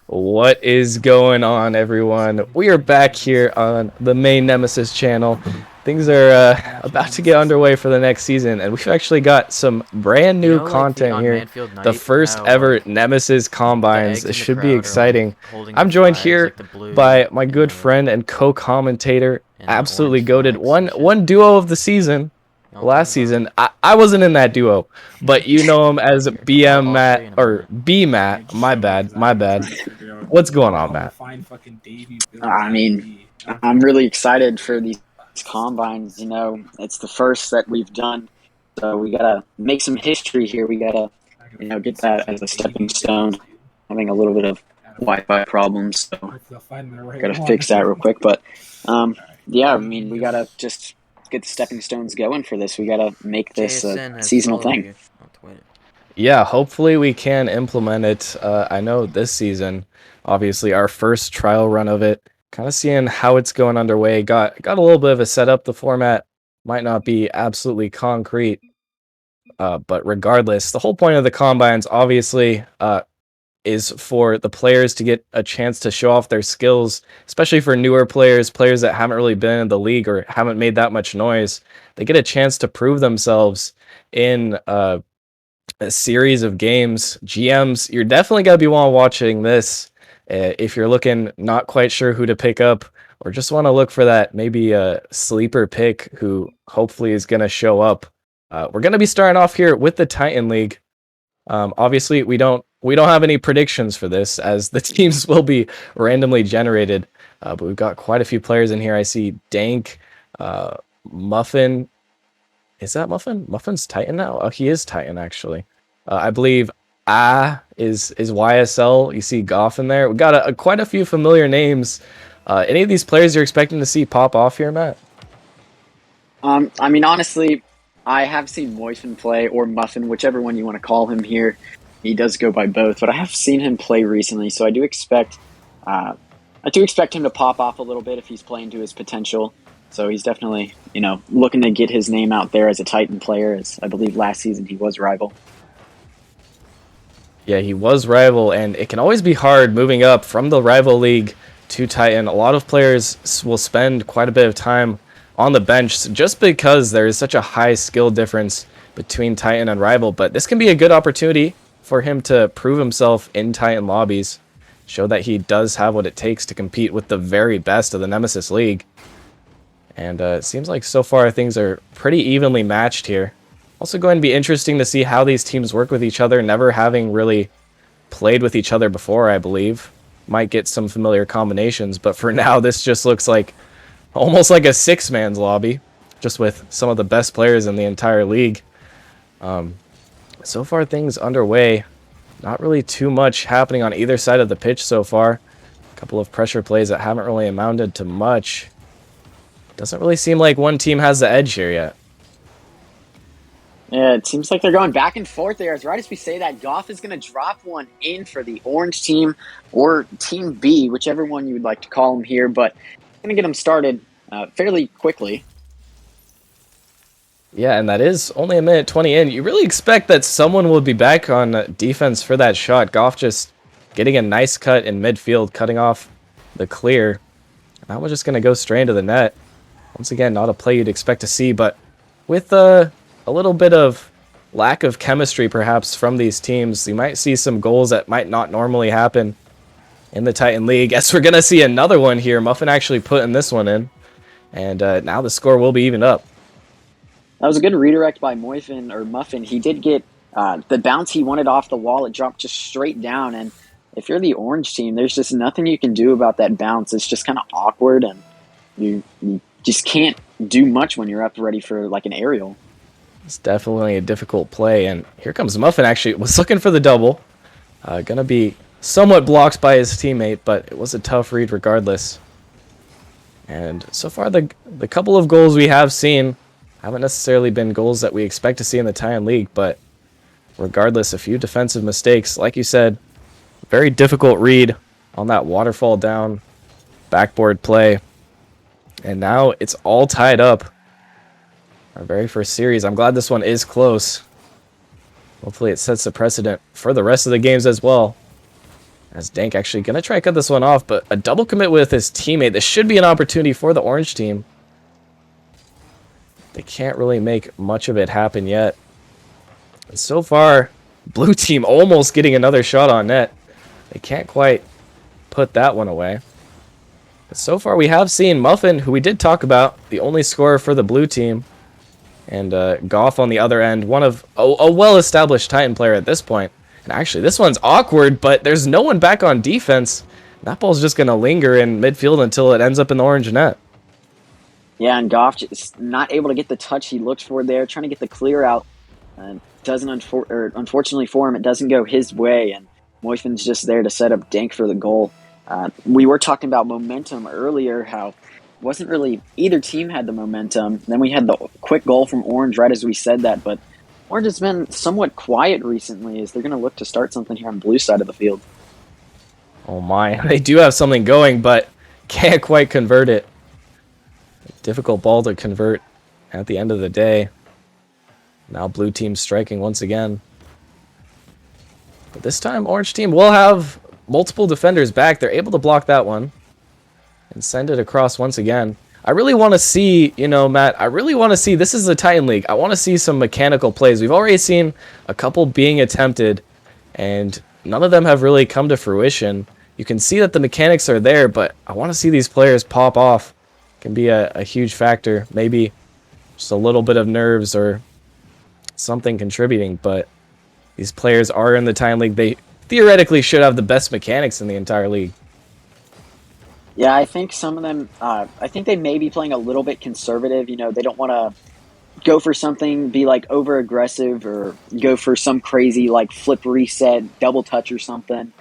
What is going on, everyone? We are back here on the main Nemesis channel. Things are about to get underway for the next season, and we've actually got some brand You new know, like the content on here. Manfield The night, first how ever Nemesis the Combines. eggs It in the should be crowd are like exciting. holding I'm up joined flags, like here the blue by my and good the friend and co-commentator, and the absolutely orange goated, flags one and shit. one duo of the season. You know what I'm Last talking about? season, I wasn't in that duo, but you know him as Here, BM I'll show Matt you in a or minute. B Matt. Hey, just My show me bad, my exactly what bad. you're trying to figure out. What's going on, How the Matt? fine fucking Davy build I can mean, be. That's I'm what really excited for these combines. It's the first that we've done, so we gotta make some history here. We gotta, I gotta fucking get see that some as a stepping Davy builds, stone. dude. Having a little bit of Gotta find. Wi-Fi problems, so Hopefully, I'll find the right gotta one. fix that real quick. But Alright, yeah, I mean, we Davy. gotta just get the stepping stones going for this. We gotta make this a JSN has seasonal followed thing. you on Twitter. Yeah, hopefully we can implement it. I know this season, obviously our first trial run of it, kind of seeing how it's going underway. Got a little bit of a setup. The format might not be absolutely concrete, but regardless, the whole point of the combines, obviously, is for the players to get a chance to show off their skills, especially for newer players, players that haven't really been in the league or haven't made that much noise. They get a chance to prove themselves in a series of games. GMs, you're definitely gonna be watching this if you're looking not quite sure who to pick up, or just want to look for that maybe a sleeper pick who hopefully is gonna show up. We're gonna be starting off here with the Titan League. Obviously, we don't have any predictions for this, as the teams will be randomly generated. But we've got quite a few players in here. I see Dank, Muffin. Is that Muffin? Muffin's Titan now. Oh, he is Titan actually. I believe is YSL. You see Goff in there. We got quite a few familiar names. Any of these players you're expecting to see pop off here, Matt? I mean, honestly, I have seen Moifin play, or Muffin, whichever one you want to call him here. He does go by both, but I have seen him play recently, so uh, I do expect him to pop off a little bit if he's playing to his potential. So he's definitely, looking to get his name out there as a Titan player, as I believe last season he was rival. Yeah, he was rival, and it can always be hard moving up from the rival league to Titan. A lot of players will spend quite a bit of time on the bench just because there is such a high skill difference between Titan and rival. But this can be a good opportunity for him to prove himself in Titan lobbies, show that he does have what it takes to compete with the very best of the Nemesis League. And it seems like so far things are pretty evenly matched here. Also going to be interesting to see how these teams work with each other, never having really played with each other before, I believe. Might get some familiar combinations, but for now, this just looks like almost like a six-man's lobby, just with some of the best players in the entire league. So far, things underway. Not really too much happening on either side of the pitch so far. A couple of pressure plays that haven't really amounted to much. Doesn't really seem like one team has the edge here yet. Yeah, it seems like they're going back and forth there. As right as we say that, Goff is going to drop one in for the orange team or team B, whichever one you would like to call them here, but going to get them started fairly quickly. Yeah, and that is only a minute 20 in. You really expect that someone will be back on defense for that shot. Goff just getting a nice cut in midfield, cutting off the clear. That was just going to go straight into the net. Once again, not a play you'd expect to see, but with a little bit of lack of chemistry perhaps from these teams, you might see some goals that might not normally happen in the Titan League. Guess we're going to see another one here. Muffin actually putting this one in, and now the score will be evened up. That was a good redirect by Muffin. He did get the bounce he wanted off the wall. It dropped just straight down, and if you're the orange team, there's just nothing you can do about that bounce. It's just kind of awkward, and you just can't do much when you're up ready for like an aerial. It's definitely a difficult play, and here comes Muffin. Actually was looking for the double. Gonna be somewhat blocked by his teammate, but it was a tough read regardless. And so far, the couple of goals we have seen haven't necessarily been goals that we expect to see in the Titan League, but regardless, a few defensive mistakes. Like you said, very difficult read on that waterfall down backboard play. And now it's all tied up. Our very first series. I'm glad this one is close. Hopefully it sets the precedent for the rest of the games as well. As Dank actually going to try to cut this one off, but a double commit with his teammate. This should be an opportunity for the orange team. They can't really make much of it happen yet. And so far, blue team almost getting another shot on net. They can't quite put that one away. But so far, we have seen Muffin, who we did talk about, the only scorer for the blue team. And Goff on the other end, one of a well-established Titan player at this point. And actually, this one's awkward, but there's no one back on defense. That ball's just going to linger in midfield until it ends up in the orange net. Yeah, and Goff just not able to get the touch he looked for there, trying to get the clear out. Unfortunately for him, it doesn't go his way, and Moifin's just there to set up Dank for the goal. We were talking about momentum earlier, how wasn't really either team had the momentum. Then we had the quick goal from Orange right as we said that, but Orange has been somewhat quiet recently as they're going to look to start something here on blue side of the field. Oh my, they do have something going, but can't quite convert it. Difficult ball to convert at the end of the day. Now blue team striking once again. But this time orange team will have multiple defenders back. They're able to block that one and send it across once again. I really want to see, Matt, I really want to see, this is the Titan League. I want to see some mechanical plays. We've already seen a couple being attempted, and none of them have really come to fruition. You can see that the mechanics are there, but I want to see these players pop off. Can be a huge factor. Maybe just a little bit of nerves or something contributing, but these players are in the Titan League. They theoretically should have the best mechanics in the entire league. Yeah, I think some of them, I think they may be playing a little bit conservative. They don't want to go for something, be like over aggressive or go for some crazy like flip reset, double touch or something.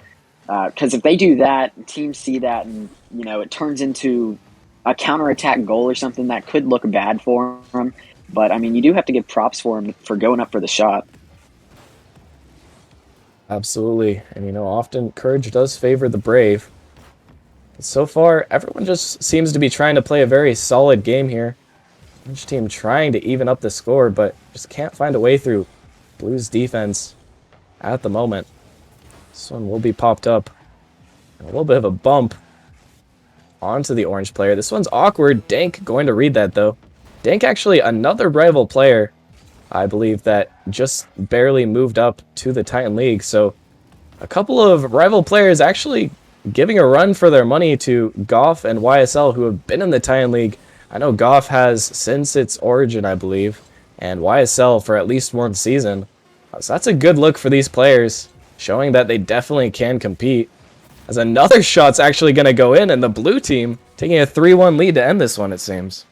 Because if they do that, teams see that and, it turns into a counterattack goal or something that could look bad for them. But, I mean, you do have to give props for him for going up for the shot. Absolutely. And, often courage does favor the brave. So far, everyone just seems to be trying to play a very solid game here. Each team trying to even up the score, but just can't find a way through Blues defense at the moment. This one will be popped up. A little bit of a bump onto the orange player. This one's awkward. Dank going to read that, though. Dank actually another rival player, I believe, that just barely moved up to the Titan League. So a couple of rival players actually giving a run for their money to Goff and YSL, who have been in the Titan League. I know Goff has since its origin, I believe, and YSL for at least one season. So that's a good look for these players, showing that they definitely can compete. As another shot's actually going to go in, and the blue team taking a 3-1 lead to end this one, it seems.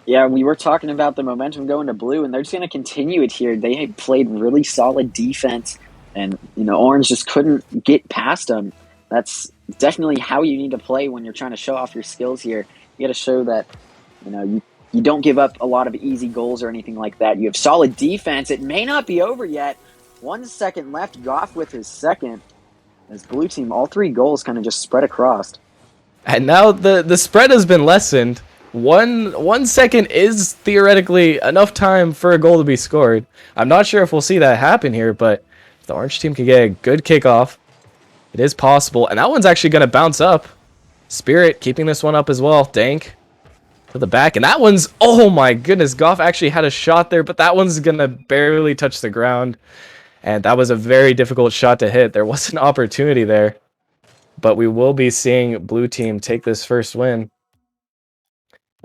Yeah, we were talking about the momentum going to blue, and they're just going to continue it here. They had played really solid defense, and, Orange just couldn't get past them. That's definitely how you need to play when you're trying to show off your skills here. You got to show that, you don't give up a lot of easy goals or anything like that. You have solid defense. It may not be over yet. 1 second left. Goff with his second. As blue team, all 3 goals kind of just spread across. And now the spread has been lessened. One second is theoretically enough time for a goal to be scored. I'm not sure if we'll see that happen here, but if the orange team can get a good kickoff, it is possible. And that one's actually going to bounce up. Spirit keeping this one up as well. Dank to the back. And that one's, oh my goodness, Goff actually had a shot there, but that one's going to barely touch the ground. And that was a very difficult shot to hit. There was an opportunity there. But we will be seeing blue team take this first win.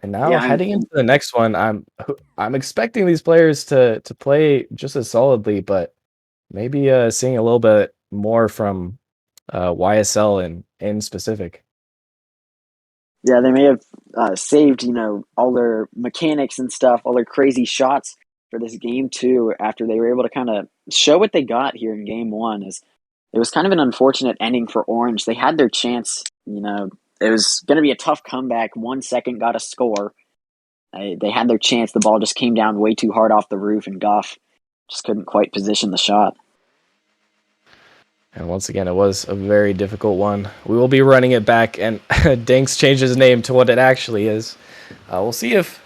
And now heading into the next one, I'm expecting these players to play just as solidly, but maybe seeing a little bit more from YSL in specific. Yeah, they may have saved, all their mechanics and stuff, all their crazy shots for this game too, after they were able to kind of show what they got here in game 1. It was kind of an unfortunate ending for Orange. They had their chance, it was going to be a tough comeback. 1 second got a score. They had their chance. The ball just came down way too hard off the roof, and Goff just couldn't quite position the shot. And once again, it was a very difficult one. We will be running it back, and Dinks changed his name to what it actually is. We'll see if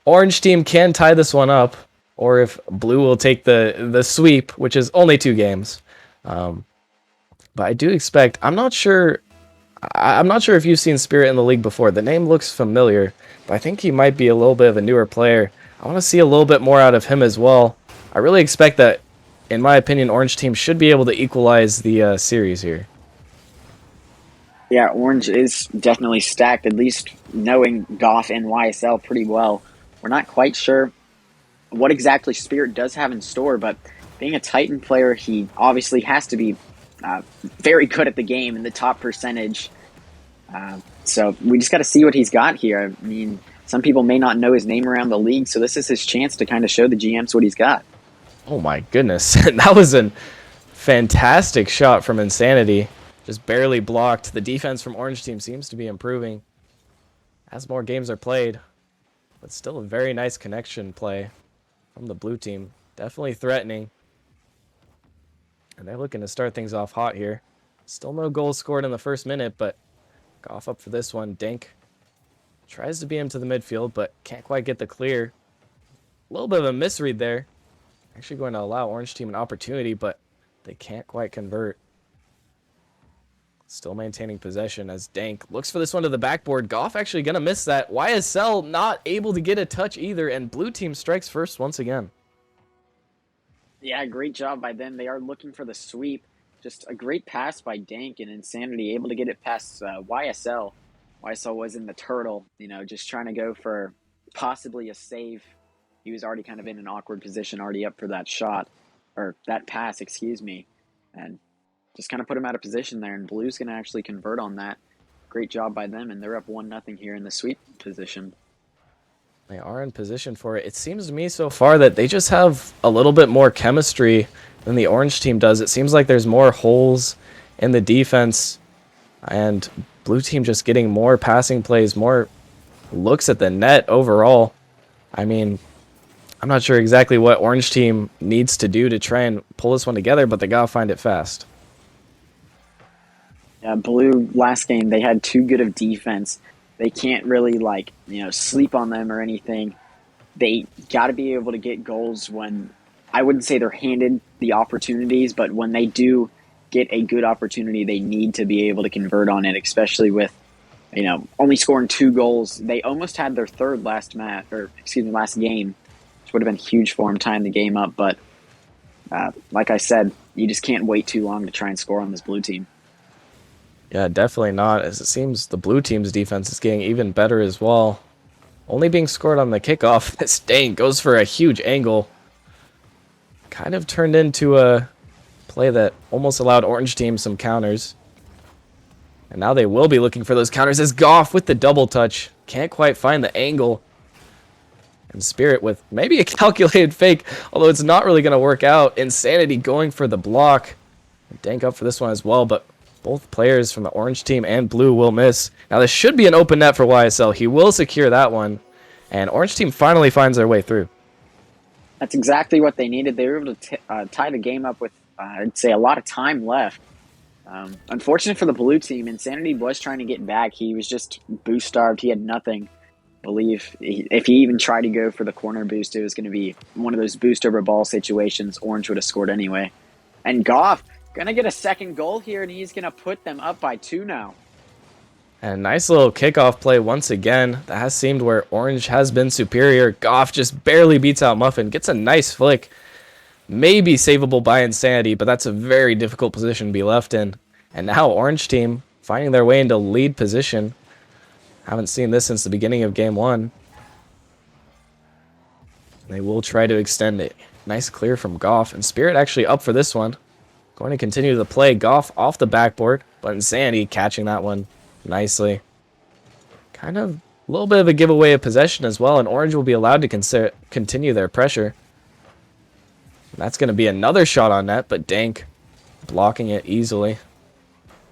Orange team can tie this one up, or if Blue will take the sweep, which is only 2 games. But but I do expect. I'm not sure. I'm not sure if you've seen Spirit in the league before. The name looks familiar, but I think he might be a little bit of a newer player. I want to see a little bit more out of him as well. I really expect that, in my opinion, Orange Team should be able to equalize the series here. Yeah, Orange is definitely stacked, at least knowing Goff and YSL pretty well. We're not quite sure what exactly Spirit does have in store, but being a Titan player, he obviously has to be very good at the game in the top percentage. So we just got to see what he's got here. I mean, some people may not know his name around the league, so this is his chance to kind of show the GMs what he's got. Oh my goodness. That was a fantastic shot from Insanity. Just barely blocked. The defense from Orange Team seems to be improving as more games are played. But still a very nice connection play from the blue team. Definitely threatening. And they're looking to start things off hot here. Still no goals scored in the first minute, but Goff up for this one. Dink tries to beam him to the midfield, but can't quite get the clear. A little bit of a misread there. Actually going to allow Orange Team an opportunity, but they can't quite convert. Still maintaining possession as Dank looks for this one to the backboard. Goff actually going to miss that. YSL not able to get a touch either, and blue team strikes first once again. Yeah, great job by them. They are looking for the sweep. Just a great pass by Dank and Insanity, able to get it past YSL. YSL was in the turtle, just trying to go for possibly a save. He was already kind of in an awkward position, already up for that shot, or that pass, excuse me. And just kind of put him out of position there, and Blue's going to actually convert on that. Great job by them, and they're up 1-0 here in the sweep position. They are in position for it. It seems to me so far that they just have a little bit more chemistry than the Orange Team does. It seems like there's more holes in the defense, and blue team just getting more passing plays, more looks at the net overall. I mean, I'm not sure exactly what Orange Team needs to do to try and pull this one together, but they got to find it fast. Yeah, Blue last game, they had too good of defense. They can't really sleep on them or anything. They got to be able to get goals when, I wouldn't say they're handed the opportunities, but when they do get a good opportunity, they need to be able to convert on it, especially with, only scoring 2 goals. They almost had their third last game, which would have been huge for them tying the game up. But like I said, you just can't wait too long to try and score on this blue team. Yeah, definitely not, as it seems the blue team's defense is getting even better as well. Only being scored on the kickoff. This Dang goes for a huge angle. Kind of turned into a play that almost allowed Orange Team some counters. And now they will be looking for those counters as Goff with the double touch. Can't quite find the angle. And Spirit with maybe a calculated fake, although it's not really going to work out. Insanity going for the block. Dank up for this one as well, but both players from the Orange Team and Blue will miss. Now this should be an open net for YSL. He will secure that one. And Orange Team finally finds their way through. That's exactly what they needed. They were able to tie the game up with, I'd say, a lot of time left. Unfortunate for the blue team, Insanity was trying to get back. He was just boost starved. He had nothing. If he even tried to go for the corner boost, it was going to be one of those boost over ball situations. Orange would have scored anyway. And Goff going to get a second goal here, and he's going to put them up by 2 now. And nice little kickoff play once again. That has seemed where Orange has been superior. Goff just barely beats out Muffin. Gets a nice flick. Maybe savable by Insanity, but that's a very difficult position to be left in. And now Orange Team finding their way into lead position. Haven't seen this since the beginning of Game 1. They will try to extend it. Nice clear from Goff. And Spirit actually up for this one. Going to continue the play. Goff off the backboard, but Insanity catching that one nicely. Kind of a little bit of a giveaway of possession as well, and Orange will be allowed to continue their pressure. And that's going to be another shot on net, but Dank blocking it easily.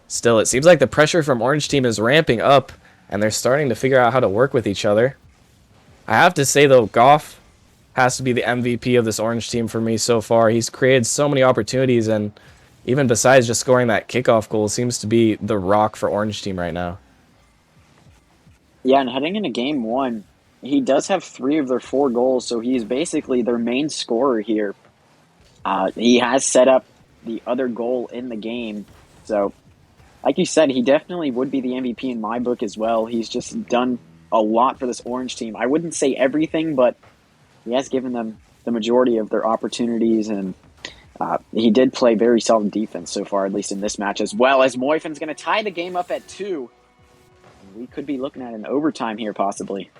Still, it seems like the pressure from Orange Team is ramping up, and they're starting to figure out how to work with each other. I have to say, though, Goff has to be the MVP of this Orange Team for me so far. He's created so many opportunities, and even besides just scoring that kickoff goal, seems to be the rock for Orange Team right now. Yeah, and heading into Game 1, he does have 3 of their 4 goals, so he's basically their main scorer here. He has set up the other goal in the game, So, like you said, he definitely would be the MVP in my book as well. He's just done a lot for this Orange team. I wouldn't say everything, but he has given them the majority of their opportunities, and he did play very solid defense so far, at least in this match, as well as Moifin's going to tie the game up at 2. And we could be looking at an overtime here, possibly.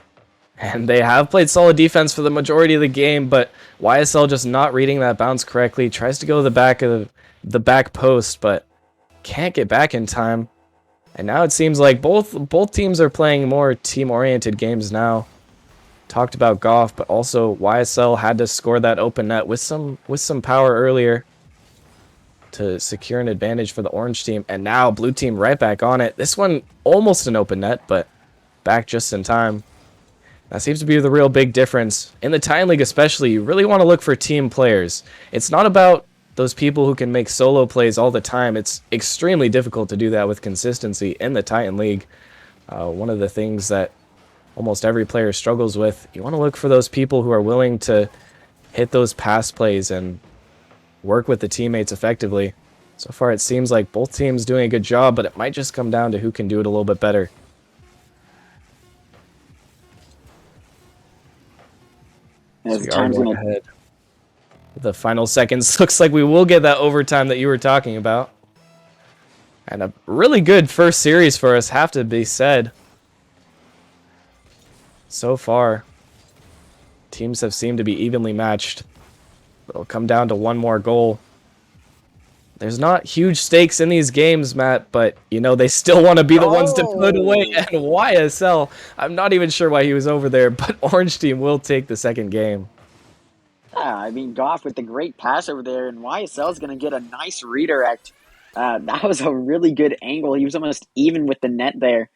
And they have played solid defense for the majority of the game, but YSL just not reading that bounce correctly. Tries to go to the back of the back post, but can't get back in time. And now it seems like both teams are playing more team-oriented games now. Talked about Goff, but also YSL had to score that open net with some power earlier to secure an advantage for the Orange team. And now Blue team right back on it. This one almost an open net, but back just in time. That seems to be the real big difference. In the Titan League especially, you really want to look for team players. It's not about those people who can make solo plays all the time. It's extremely difficult to do that with consistency in the Titan League. One of the things that almost every player struggles with. You want to look for those people who are willing to hit those pass plays and work with the teammates effectively. So far it seems like both teams doing a good job, but it might just come down to who can do it a little bit better. As So time's going ahead. The final seconds looks like we will get that overtime that you were talking about. And a really good first series for us, have to be said. So far, teams have seemed to be evenly matched. It'll come down to one more goal. There's not huge stakes in these games, Matt, but, you know, they still want to be the ones to put away. And YSL, I'm not even sure why he was over there, but Orange team will take the second game. Yeah, I mean, Goff with the great pass over there, and YSL is going to get a nice redirect. That was a really good angle. He was almost even with the net there.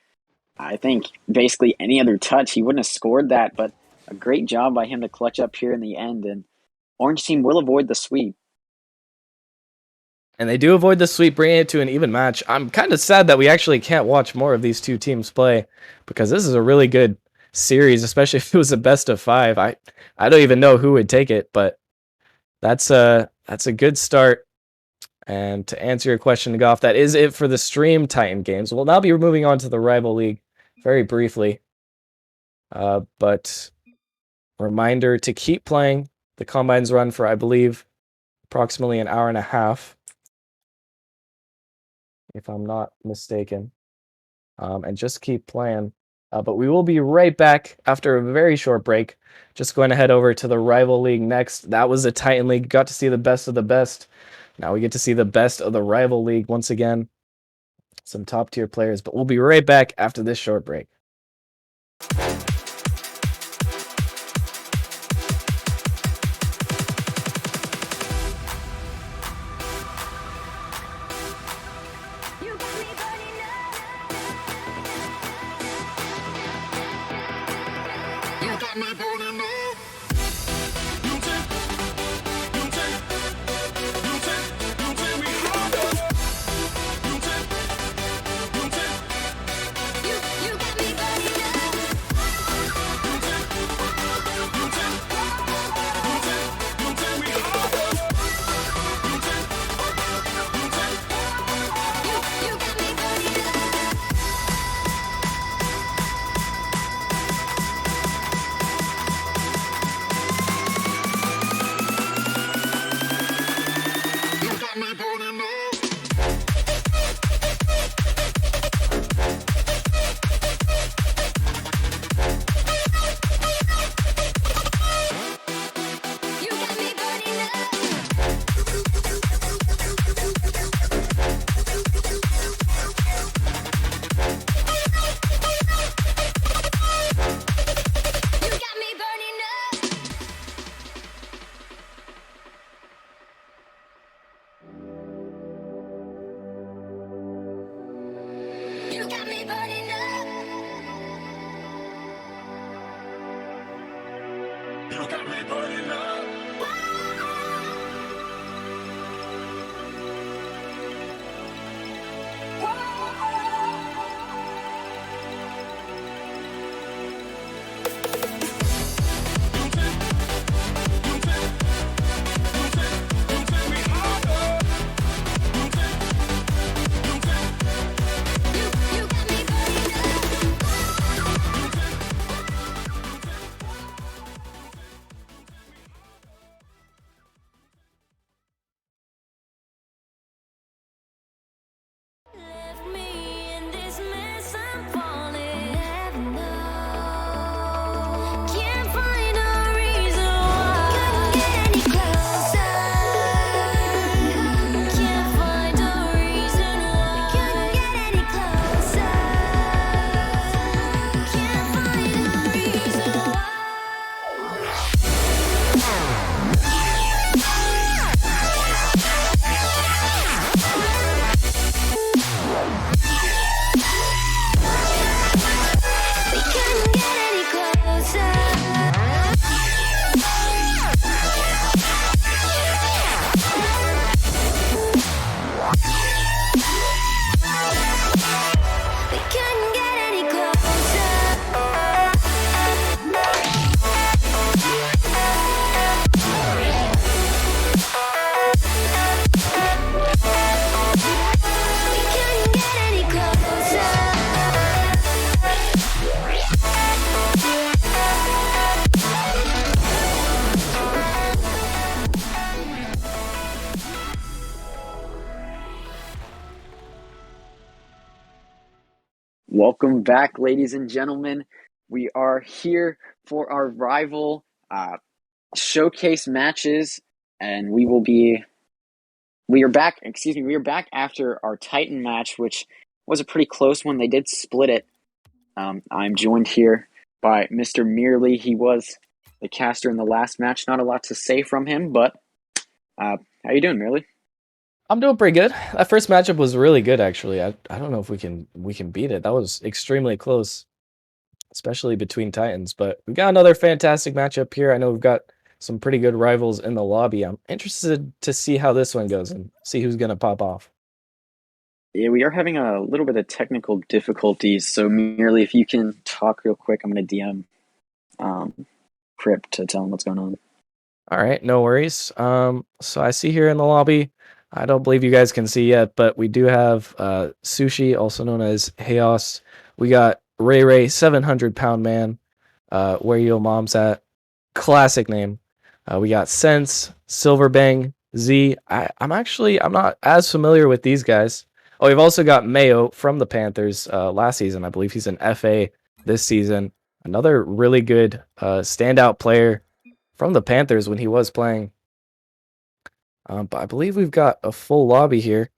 I think basically any other touch, he wouldn't have scored that, but a great job by him to clutch up here in the end, and Orange team will avoid the sweep. And they do avoid the sweep, bringing it to an even match. I'm kind of sad that we actually can't watch more of these two teams play, because this is a really good series, especially if it was a best of 5. I don't even know who would take it, but that's a good start. And to answer your question, Goff, that is it for the stream Titan games. We'll now be moving on to the Rival League very briefly. But reminder to keep playing. The Combines run for, I believe, approximately an hour and a half, if I'm not mistaken. And just keep playing. But we will be right back after a very short break. Just going to head over to the Rival League next. That was the Titan League. Got to see the best of the best. Now we get to see the best of the Rival League once again. Some top tier players. But we'll be right back after this short break. Welcome back, ladies and gentlemen. We are here for our rival showcase matches, and we are back. Excuse me, we are back after our Titan match, which was a pretty close one. They did split it. I'm joined here by Mr. Merely. He was the caster in the last match. Not a lot to say from him, but how you doing, Merely? I'm doing pretty good. That first matchup was really good, actually. I don't know if we can beat it. That was extremely close, especially between Titans. But we got another fantastic matchup here. I know we've got some pretty good rivals in the lobby. I'm interested to see how this one goes and see who's gonna pop off. Yeah, we are having a little bit of technical difficulties, so Merely, if you can talk real quick, I'm going to DM Crypt to tell him what's going on. All right, no worries. So I see here in the lobby, I don't believe you guys can see yet, but we do have Sushi, also known as Chaos. We got Ray, 700-pound man. Where your mom's at? Classic name. We got Sense, Silverbang, Z. I'm not as familiar with these guys. Oh, we've also got Mayo from the Panthers last season. I believe he's an FA this season. Another really good standout player from the Panthers when he was playing. But I believe we've got a full lobby here.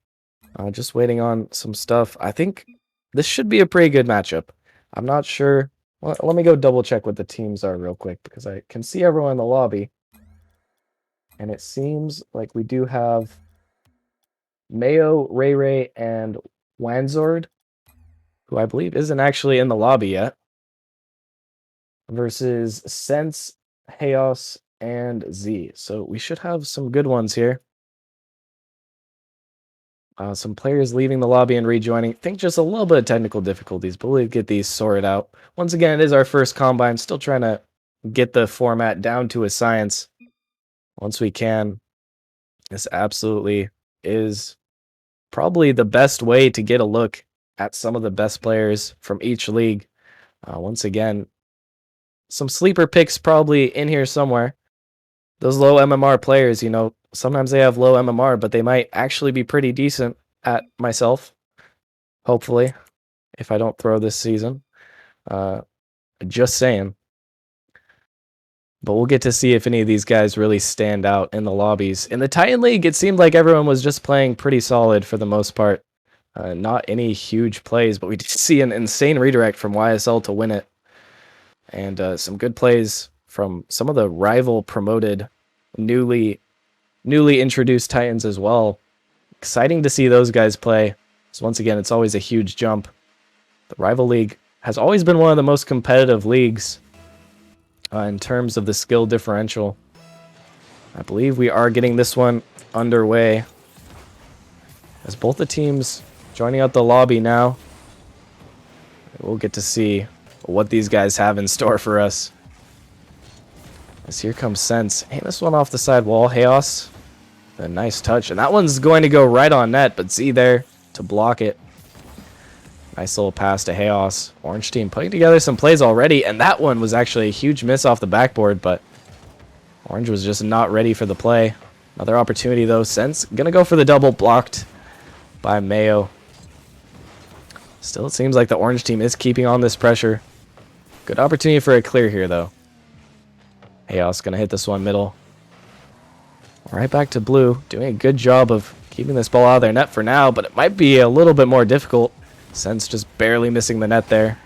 Just waiting on some stuff. I think this should be a pretty good matchup. I'm not sure. Well, let me go double check what the teams are real quick because I can see everyone in the lobby. And it seems like we do have Mayo, Ray, and Wanzord, who I believe isn't actually in the lobby yet, versus Sense, Chaos, and Z. So we should have some good ones here. Some players leaving the lobby and rejoining. I think just a little bit of technical difficulties, but we'll get these sorted out. Once again, it is our first combine. Still trying to get the format down to a science. Once we can, this absolutely is probably the best way to get a look at some of the best players from each league. Once again, some sleeper picks probably in here somewhere. Those low MMR players, sometimes they have low MMR, but they might actually be pretty decent at myself. Hopefully, if I don't throw this season. Just saying. But we'll get to see if any of these guys really stand out in the lobbies. In the Titan League, it seemed like everyone was just playing pretty solid for the most part. Not any huge plays, but we did see an insane redirect from YSL to win it. And some good plays from some of the rival promoted, newly introduced Titans as well. Exciting to see those guys play. So once again, it's always a huge jump. The rival league has always been one of the most competitive leagues in terms of the skill differential. I believe we are getting this one underway as both the teams joining out the lobby now. We'll get to see what these guys have in store for us. As here comes Sense. Hey, this one off the side wall. Chaos. A nice touch. And that one's going to go right on net, but Z there to block it. Nice little pass to Chaos. Orange team putting together some plays already, and that one was actually a huge miss off the backboard, but Orange was just not ready for the play. Another opportunity, though. Sense going to go for the double, blocked by Mayo. Still, it seems like the Orange team is keeping on this pressure. Good opportunity for a clear here, though. Chaos going to hit this one middle. Right back to Blue, doing a good job of keeping this ball out of their net for now, but it might be a little bit more difficult. Sense just barely missing the net there.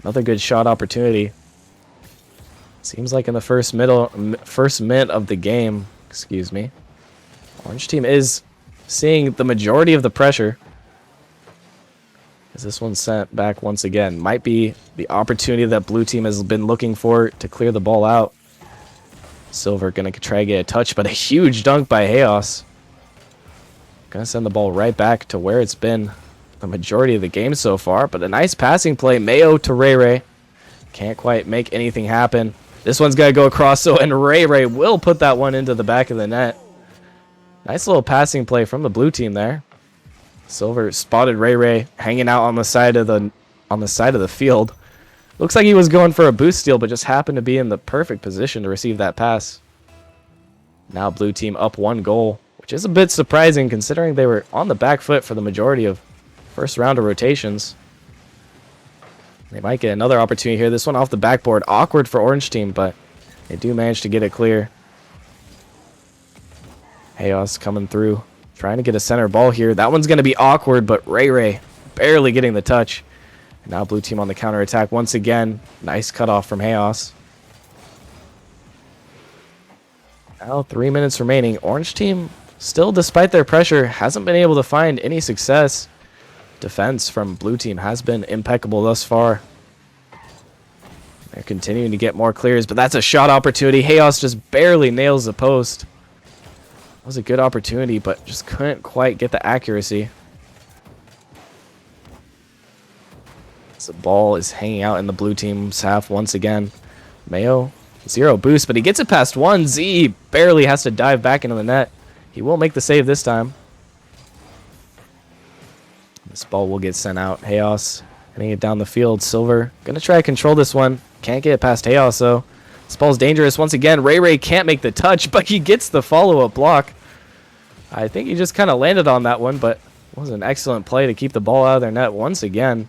Another good shot opportunity. Seems like in the first minute of the game, excuse me, Orange team is seeing the majority of the pressure. As this one's sent back once again. Might be the opportunity that Blue team has been looking for to clear the ball out. Silver gonna try to get a touch, but a huge dunk by Chaos. Gonna send the ball right back to where it's been the majority of the game so far, but a nice passing play. Mayo to Ray. Can't quite make anything happen. This one's gonna go across, and Ray will put that one into the back of the net. Nice little passing play from the Blue team there. Silver spotted Ray hanging out on the side of the field. Looks like he was going for a boost steal, but just happened to be in the perfect position to receive that pass. Now Blue team up 1 goal, which is a bit surprising considering they were on the back foot for the majority of first round of rotations. They might get another opportunity here. This one off the backboard. Awkward for Orange Team, but they do manage to get it clear. Chaos coming through. Trying to get a center ball here. That one's going to be awkward, but Ray barely getting the touch. And now blue team on the counter attack once again. Nice cutoff from Chaos. Now 3 minutes remaining. Orange team, still despite their pressure, hasn't been able to find any success. Defense from blue team has been impeccable thus far. They're continuing to get more clears, but that's a shot opportunity. Chaos just barely nails the post. That was a good opportunity, but just couldn't quite get the accuracy. The ball is hanging out in the blue team's half once again. Mayo, 0 boost, but he gets it past 1. Z barely has to dive back into the net. He will make the save this time. This ball will get sent out. Chaos hitting it down the field. Silver gonna try to control this one. Can't get it past Chaos though. This ball's dangerous once again. Ray can't make the touch, but he gets the follow-up block. I think he just kind of landed on that one, but it was an excellent play to keep the ball out of their net once again.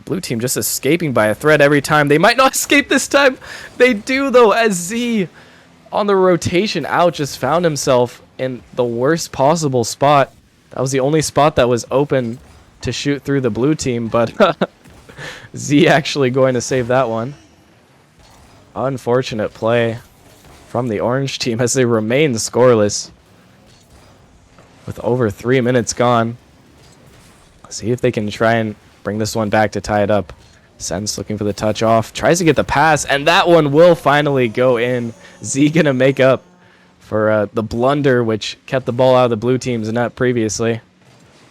Blue team just escaping by a thread every time. They might not escape this time. They do though, as Z on the rotation out just found himself in the worst possible spot. That was the only spot that was open to shoot through the blue team, but Z actually going to save that one. Unfortunate play from the orange team as they remain scoreless with over 3 minutes gone. See if they can try and bring this one back to tie it up. Sense looking for the touch off. Tries to get the pass, and that one will finally go in. Z gonna make up for the blunder which kept the ball out of the blue team's net previously.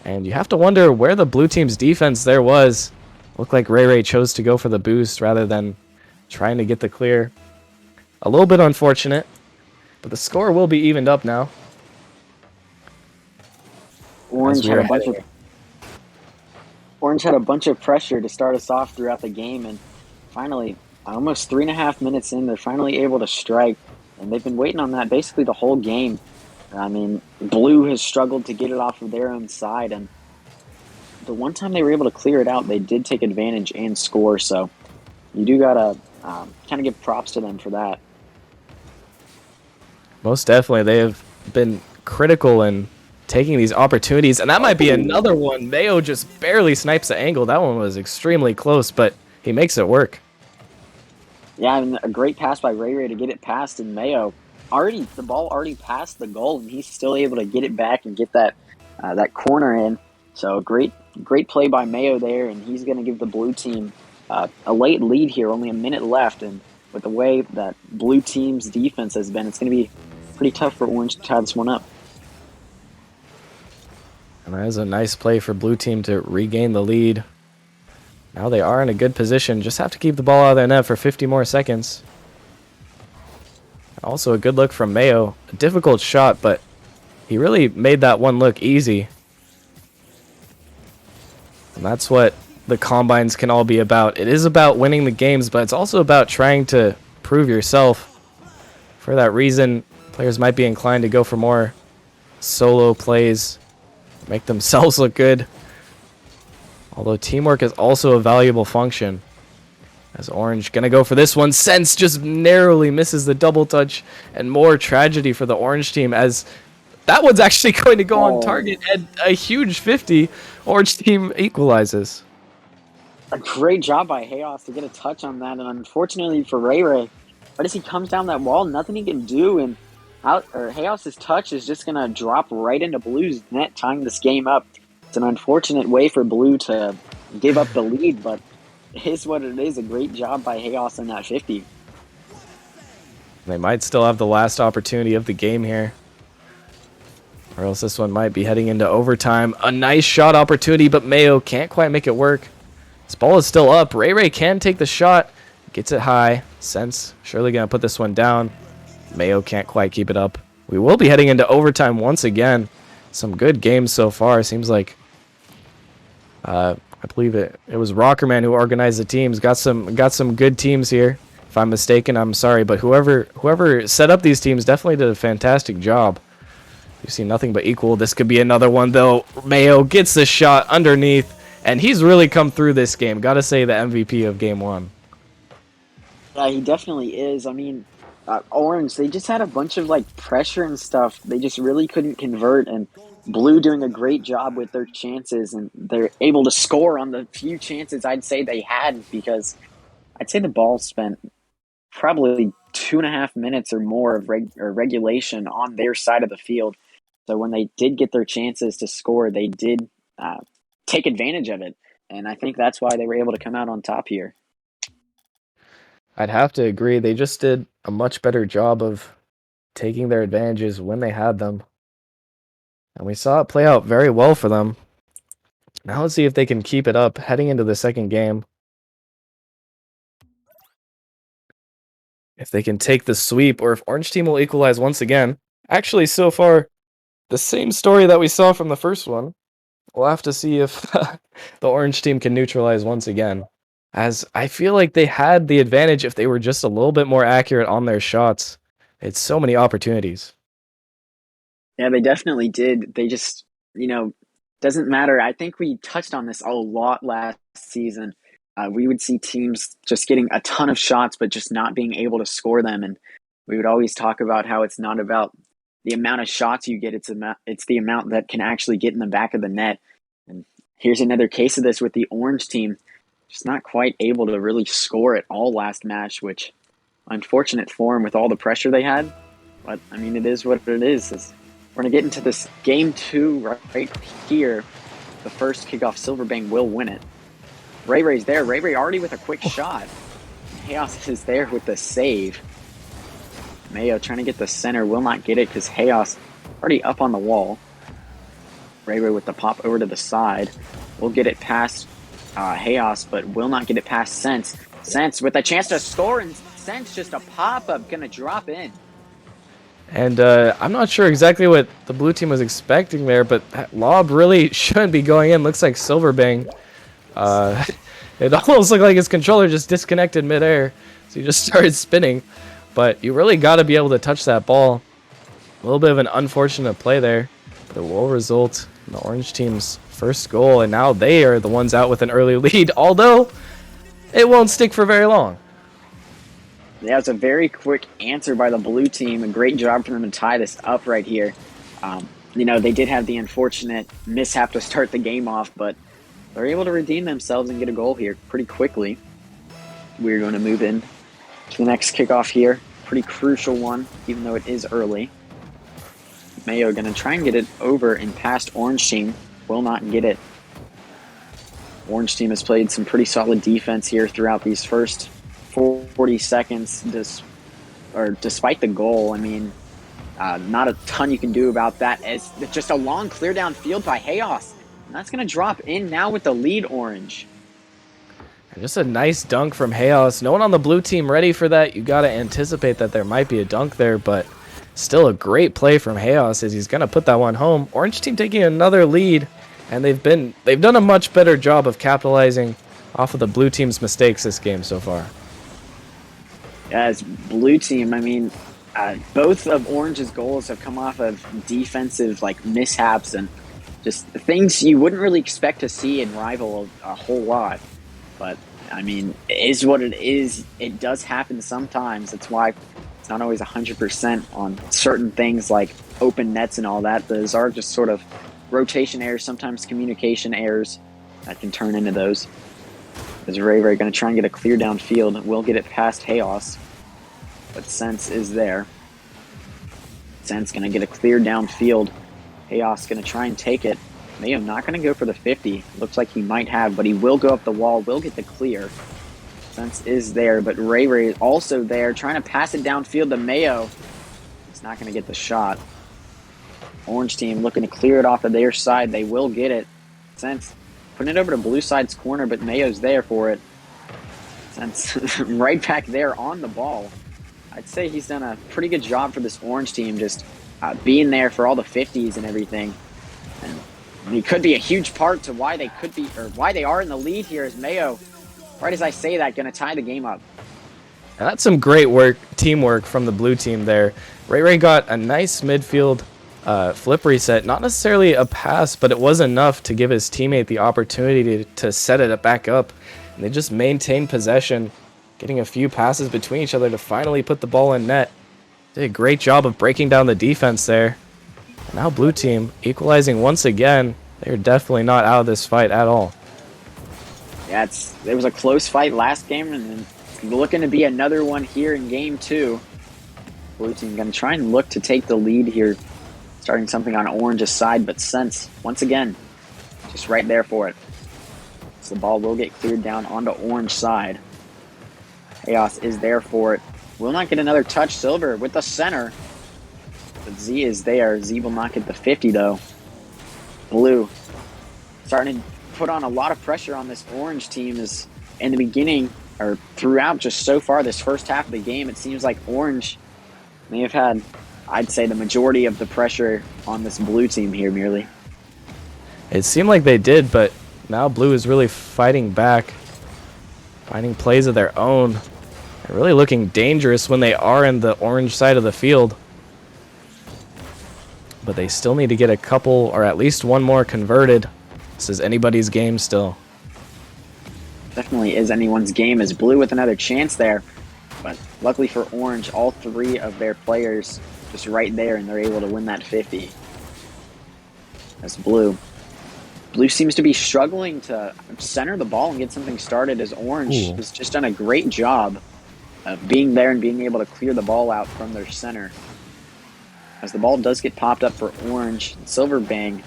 And you have to wonder where the blue team's defense there was. Looked like Ray chose to go for the boost rather than trying to get the clear. A little bit unfortunate, but the score will be evened up now. Orange had a bunch of pressure to start us off throughout the game, and finally, almost 3.5 minutes in, they're finally able to strike, and they've been waiting on that basically the whole game. I mean, blue has struggled to get it off of their own side, and the one time they were able to clear it out, they did take advantage and score, so you do gotta kind of give props to them for that. Most definitely, they have been critical in taking these opportunities, and that might be another one. Mayo just barely snipes the angle. That one was extremely close, but he makes it work. Yeah, I mean, a great pass by Ray to get it past, and Mayo the ball already passed the goal, and he's still able to get it back and get that that corner in. So great play by Mayo there, and he's going to give the blue team a late lead here, only a minute left, and with the way that blue team's defense has been, it's going to be pretty tough for Orange to tie this one up. And that is a nice play for blue team to regain the lead. Now they are in a good position. Just have to keep the ball out of their net for 50 more seconds. Also a good look from Mayo. A difficult shot, but he really made that one look easy. And that's what the combines can all be about. It is about winning the games, but it's also about trying to prove yourself. For that reason, players might be inclined to go for more solo plays, make themselves look good. Although teamwork is also a valuable function. As Orange gonna go for this one. Sense just narrowly misses the double touch, and more tragedy for the Orange team as that one's actually going to go on target and a huge 50. Orange team equalizes. A great job by Chaos to get a touch on that, and unfortunately for Ray, but as he comes down that wall, nothing he can do, and Chaos's touch is just gonna drop right into Blue's net, tying this game up. It's an unfortunate way for Blue to give up the lead, but it is what it is. A great job by Chaos in that 50. They might still have the last opportunity of the game here, or else this one might be heading into overtime. A nice shot opportunity, but Mayo can't quite make it work. This ball is still up. Ray can take the shot. Gets it high. Sense surely going to put this one down. Mayo can't quite keep it up. We will be heading into overtime once again. Some good games so far. Seems like I believe it was Rockerman who organized the teams. Got some good teams here. If I'm mistaken, I'm sorry, but whoever set up these teams definitely did a fantastic job. We've seen nothing but equal. This could be another one though. Mayo gets the shot underneath, And he's really come through this game. Gotta say the MVP of game 1. Yeah, he definitely is. I mean, Orange, they just had a bunch of like pressure and stuff. They just really couldn't convert, and Blue doing a great job with their chances, and they're able to score on the few chances I'd say they had, because I'd say the ball spent probably 2.5 minutes or more of regulation on their side of the field. So when they did get their chances to score, they did take advantage of it, and I think that's why they were able to come out on top here. I'd have to agree. They just did a much better job of taking their advantages when they had them. And we saw it play out very well for them. Now let's see if they can keep it up heading into the second game. If they can take the sweep, or if Orange Team will equalize once again. Actually, so far, the same story that we saw from the first one. We'll have to see if the Orange Team can neutralize once again, as I feel like they had the advantage if they were just a little bit more accurate on their shots. It's so many opportunities. Yeah, they definitely did. They just, doesn't matter. I think we touched on this a lot last season. We would see teams just getting a ton of shots, but just not being able to score them. And we would always talk about how it's not about the amount of shots you get. It's the amount that can actually get in the back of the net. And here's another case of this with the Orange Team. Just not quite able to really score at all last match, which unfortunate for them with all the pressure they had. But, I mean, it is what it is. We're going to get into this game 2 right here. The first kickoff, Silverbang will win it. Ray Ray's there. Ray Ray already with a quick shot. Chaos is there with the save. Mayo trying to get the center, will not get it because Chaos already up on the wall. Ray Ray with the pop over to the side. Will get it past Chaos, but will not get it past Sense. Sense with a chance to score, and Sense just a pop-up, gonna drop in. And I'm not sure exactly what the blue team was expecting there, but that lob really shouldn't be going in. Looks like Silverbang. It almost looked like his controller just disconnected midair, so he just started spinning. But you really got to be able to touch that ball. A little bit of an unfortunate play there, but it will result in the Orange team's first goal, and now they are the ones out with an early lead, although it won't stick for very long. Yeah, it's a very quick answer by the blue team. A great job for them to tie this up right here. They did have the unfortunate mishap to start the game off, but they're able to redeem themselves and get a goal here pretty quickly. We're going to move in to the next kickoff here. Pretty crucial one, even though it is early. Mayo going to try and get it over and past Orange Team. Will not get it. Orange Team has played some pretty solid defense here throughout these first 40 seconds, despite the goal. I mean, not a ton you can do about that, as just a long clear down field by Chaos. And that's going to drop in now with the lead, Orange. And just a nice dunk from Chaos. No one on the blue team ready for that. You got to anticipate that there might be a dunk there, but still a great play from Chaos as he's going to put that one home. Orange team taking another lead, and they've done a much better job of capitalizing off of the blue team's mistakes this game so far. As blue team, I mean, both of Orange's goals have come off of defensive mishaps and just things you wouldn't really expect to see in Rival a whole lot. But I mean, it is what it is. It does happen sometimes. That's why it's not always 100% on certain things like open nets and all that. Those are just sort of rotation errors, sometimes communication errors that can turn into those. Is Ray Ray going to try and get a clear downfield? Will get it past Chaos, but Sense is there. Sense going to get a clear downfield. Chaos going to try and take it. Mayo not going to go for the 50. Looks like he might have, but he will go up the wall. Will get the clear. Sense is there, but Ray Ray is also there, trying to pass it downfield to Mayo. He's not going to get the shot. Orange team looking to clear it off of their side. They will get it. Sense putting it over to blue side's corner, but Mayo's there for it. Sense right back there on the ball. I'd say he's done a pretty good job for this Orange team, just being there for all the 50s and everything. And he could be a huge part to why they are in the lead here, as Mayo, right as I say that, going to tie the game up. And that's some great teamwork from the blue team there. Ray Ray got a nice midfield flip reset. Not necessarily a pass, but it was enough to give his teammate the opportunity to set it back up. And they just maintained possession, getting a few passes between each other to finally put the ball in net. Did a great job of breaking down the defense there. And now blue team equalizing once again. They're definitely not out of this fight at all. Yeah, it was a close fight last game, and it's looking to be another one here in game 2. Blue team going to try and look to take the lead here, starting something on Orange's side, but Sense, once again, just right there for it. So the ball will get cleared down onto Orange side. Chaos is there for it. Will not get another touch. Silver with the center. But Z is there. Z will not get the 50, though. Blue starting to put on a lot of pressure on this Orange team. Is in the beginning, or throughout just so far this first half of the game, it seems like Orange may have had, I'd say, the majority of the pressure on this blue team here merely. It seemed like they did, but now blue is really fighting back, finding plays of their own. They're really looking dangerous when they are in the orange side of the field. But they still need to get a couple, or at least one more converted. This is anybody's game still. Definitely is anyone's game, as blue with another chance there. But luckily for Orange, all 3 of their players just right there, and they're able to win that 50. That's blue. Blue seems to be struggling to center the ball and get something started, as Orange has just done a great job of being there and being able to clear the ball out from their center. As the ball does get popped up for Orange, Silver Bang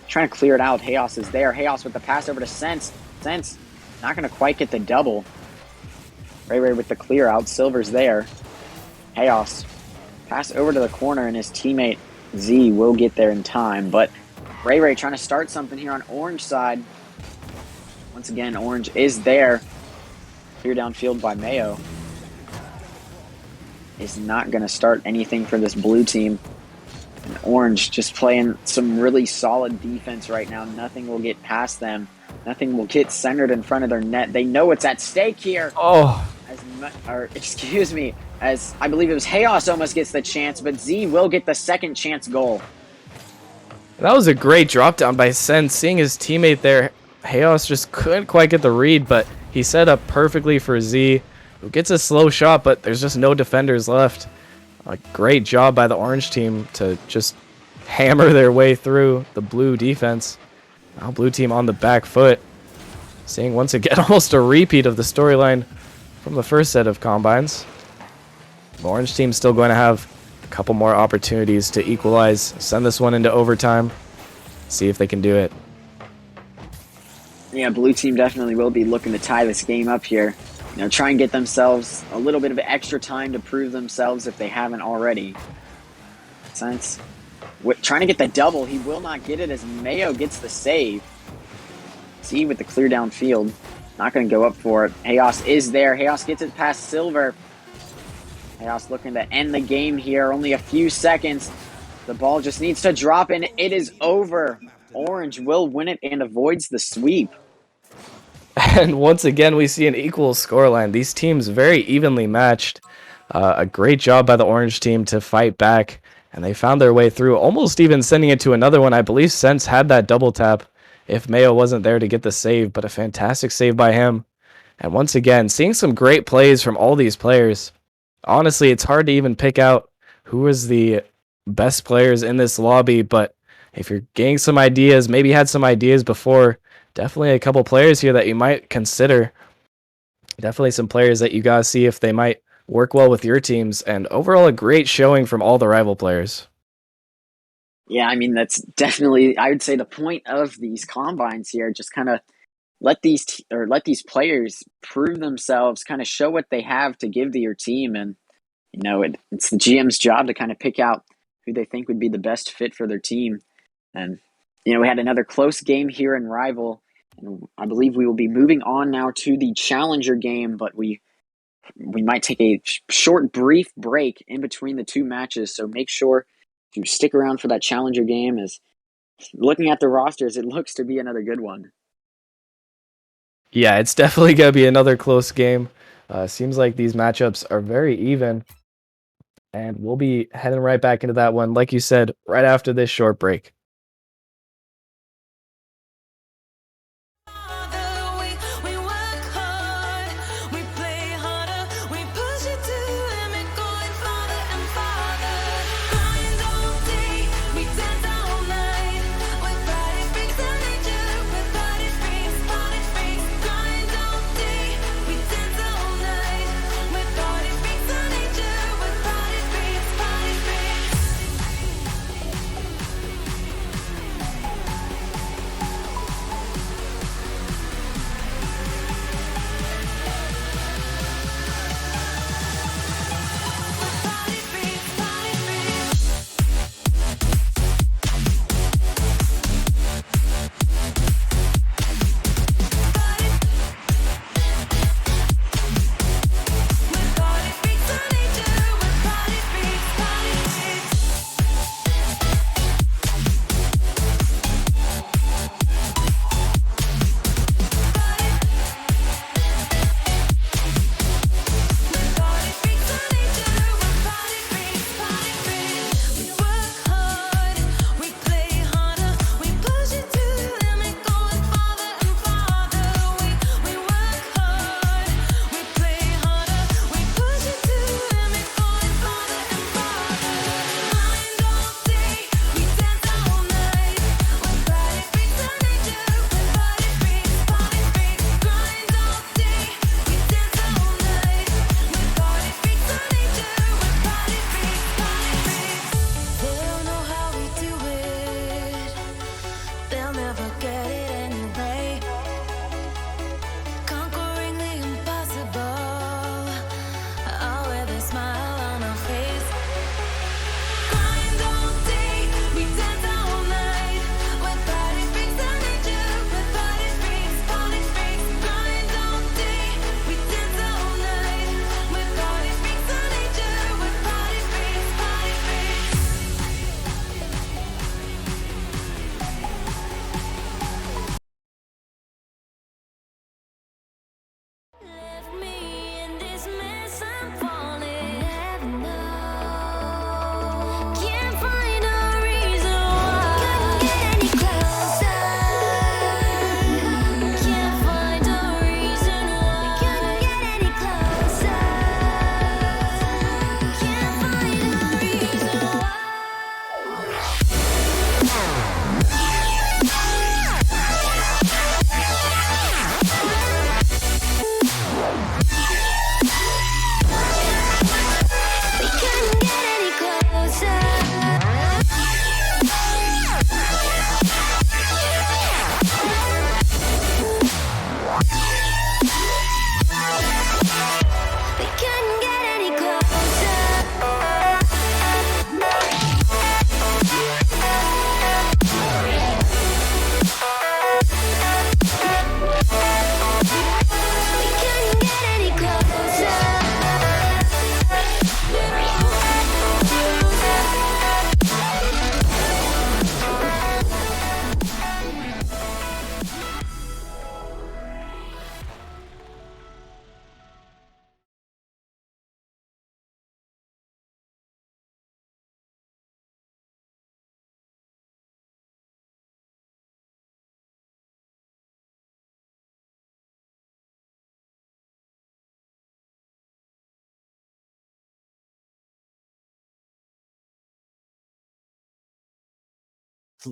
trying to clear it out. Chaos is there. Chaos with the pass over to Sense. Sense not going to quite get the double. Ray with the clear out. Silver's there. Chaos pass over to the corner, and his teammate Z will get there in time. But Ray trying to start something here on Orange side. Once again, Orange is there. Clear downfield by Mayo. Is not going to start anything for this blue team. And Orange just playing some really solid defense right now. Nothing will get past them. Nothing will get centered in front of their net. They know what's at stake here. As I believe it was Chaos almost gets the chance, but Z will get the second chance goal. That was a great drop down by Sen. Seeing his teammate there, Chaos just couldn't quite get the read, but he set up perfectly for Z, who gets a slow shot, but there's just no defenders left. A great job by the orange team to just hammer their way through the blue defense. Now blue team on the back foot. Seeing once again almost a repeat of the storyline from the first set of combines. The orange team still going to have a couple more opportunities to equalize, send this one into overtime, see if they can do it. Yeah, blue team definitely will be looking to tie this game up here. You know, try and get themselves a little bit of extra time to prove themselves if they haven't already. Sense trying to get the double. He will not get it as Mayo gets the save. See with the clear downfield. Not going to go up for it. Chaos is there. Chaos gets it past Silver. Chaos looking to end the game here. Only a few seconds. The ball just needs to drop, and it is over. Orange will win it and avoids the sweep. And once again, we see an equal scoreline. These teams very evenly matched. A great job by the orange team to fight back, and they found their way through, almost even sending it to another one. I believe Sense had that double tap if Mayo wasn't there to get the save, but a fantastic save by him. And once again, seeing some great plays from all these players. Honestly, it's hard to even pick out who is the best players in this lobby, but if you're getting some ideas, maybe had some ideas before, definitely a couple players here that you might consider. Definitely some players that you gotta see if they might work well with your teams, and overall a great showing from all the rival players. Yeah, I mean, that's definitely, I would say, the point of these combines here. Just kind of let these players prove themselves, kind of show what they have to give to your team, and you know, it's the GM's job to kind of pick out who they think would be the best fit for their team. And you know, we had another close game here in Rival, and I believe we will be moving on now to the Challenger game, but we might take a short, brief break in between the two matches, so make sure to stick around for that Challenger game, as looking at the rosters, it looks to be another good one. Yeah, it's definitely going to be another close game. Seems like these matchups are very even. And we'll be heading right back into that one, like you said, right after this short break.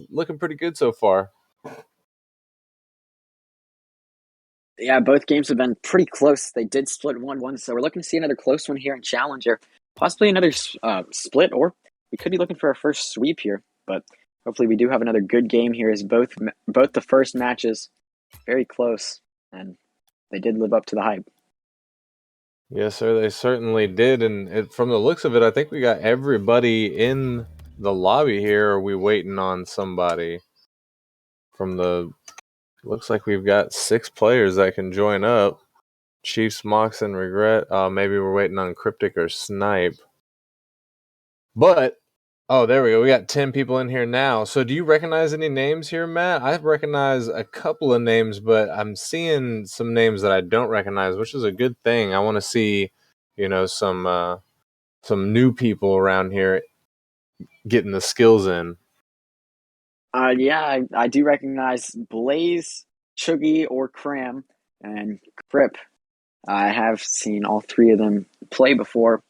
Looking pretty good so far. Yeah, both games have been pretty close. They did split 1-1, so we're looking to see another close one here in Challenger. Possibly another split, or we could be looking for our first sweep here. But hopefully we do have another good game here, as both the first matches very close, and they did live up to the hype. Yes, sir, they certainly did. And from the looks of it, I think we got everybody in the lobby here. Are we waiting on somebody? Looks like we've got 6 players that can join up. Chiefs, Mox, and Regret. Maybe we're waiting on Cryptic or Snipe. But, there we go. We got 10 people in here now. So do you recognize any names here, Matt? I recognize a couple of names, but I'm seeing some names that I don't recognize, which is a good thing. I want to see, some some new people around here getting the skills in. Yeah, I do recognize Blaze, Chuggy, or Cram, and Crip. I have seen all three of them play before.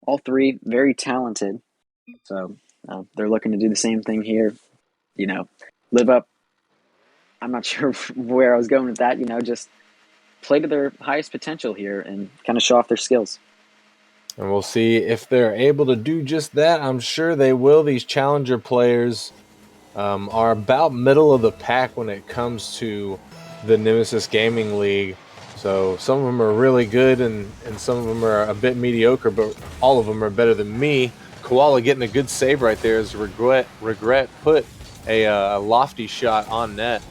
All three very talented. So they're looking to do the same thing here. Live up. I'm not sure where I was going with that. Just play to their highest potential here and kind of show off their skills. And we'll see if they're able to do just that. I'm sure they will. These challenger players are about middle of the pack when it comes to the Nemesis Gaming League. So some of them are really good and some of them are a bit mediocre, but all of them are better than me. Koala getting a good save right there as Regret put a lofty shot on net.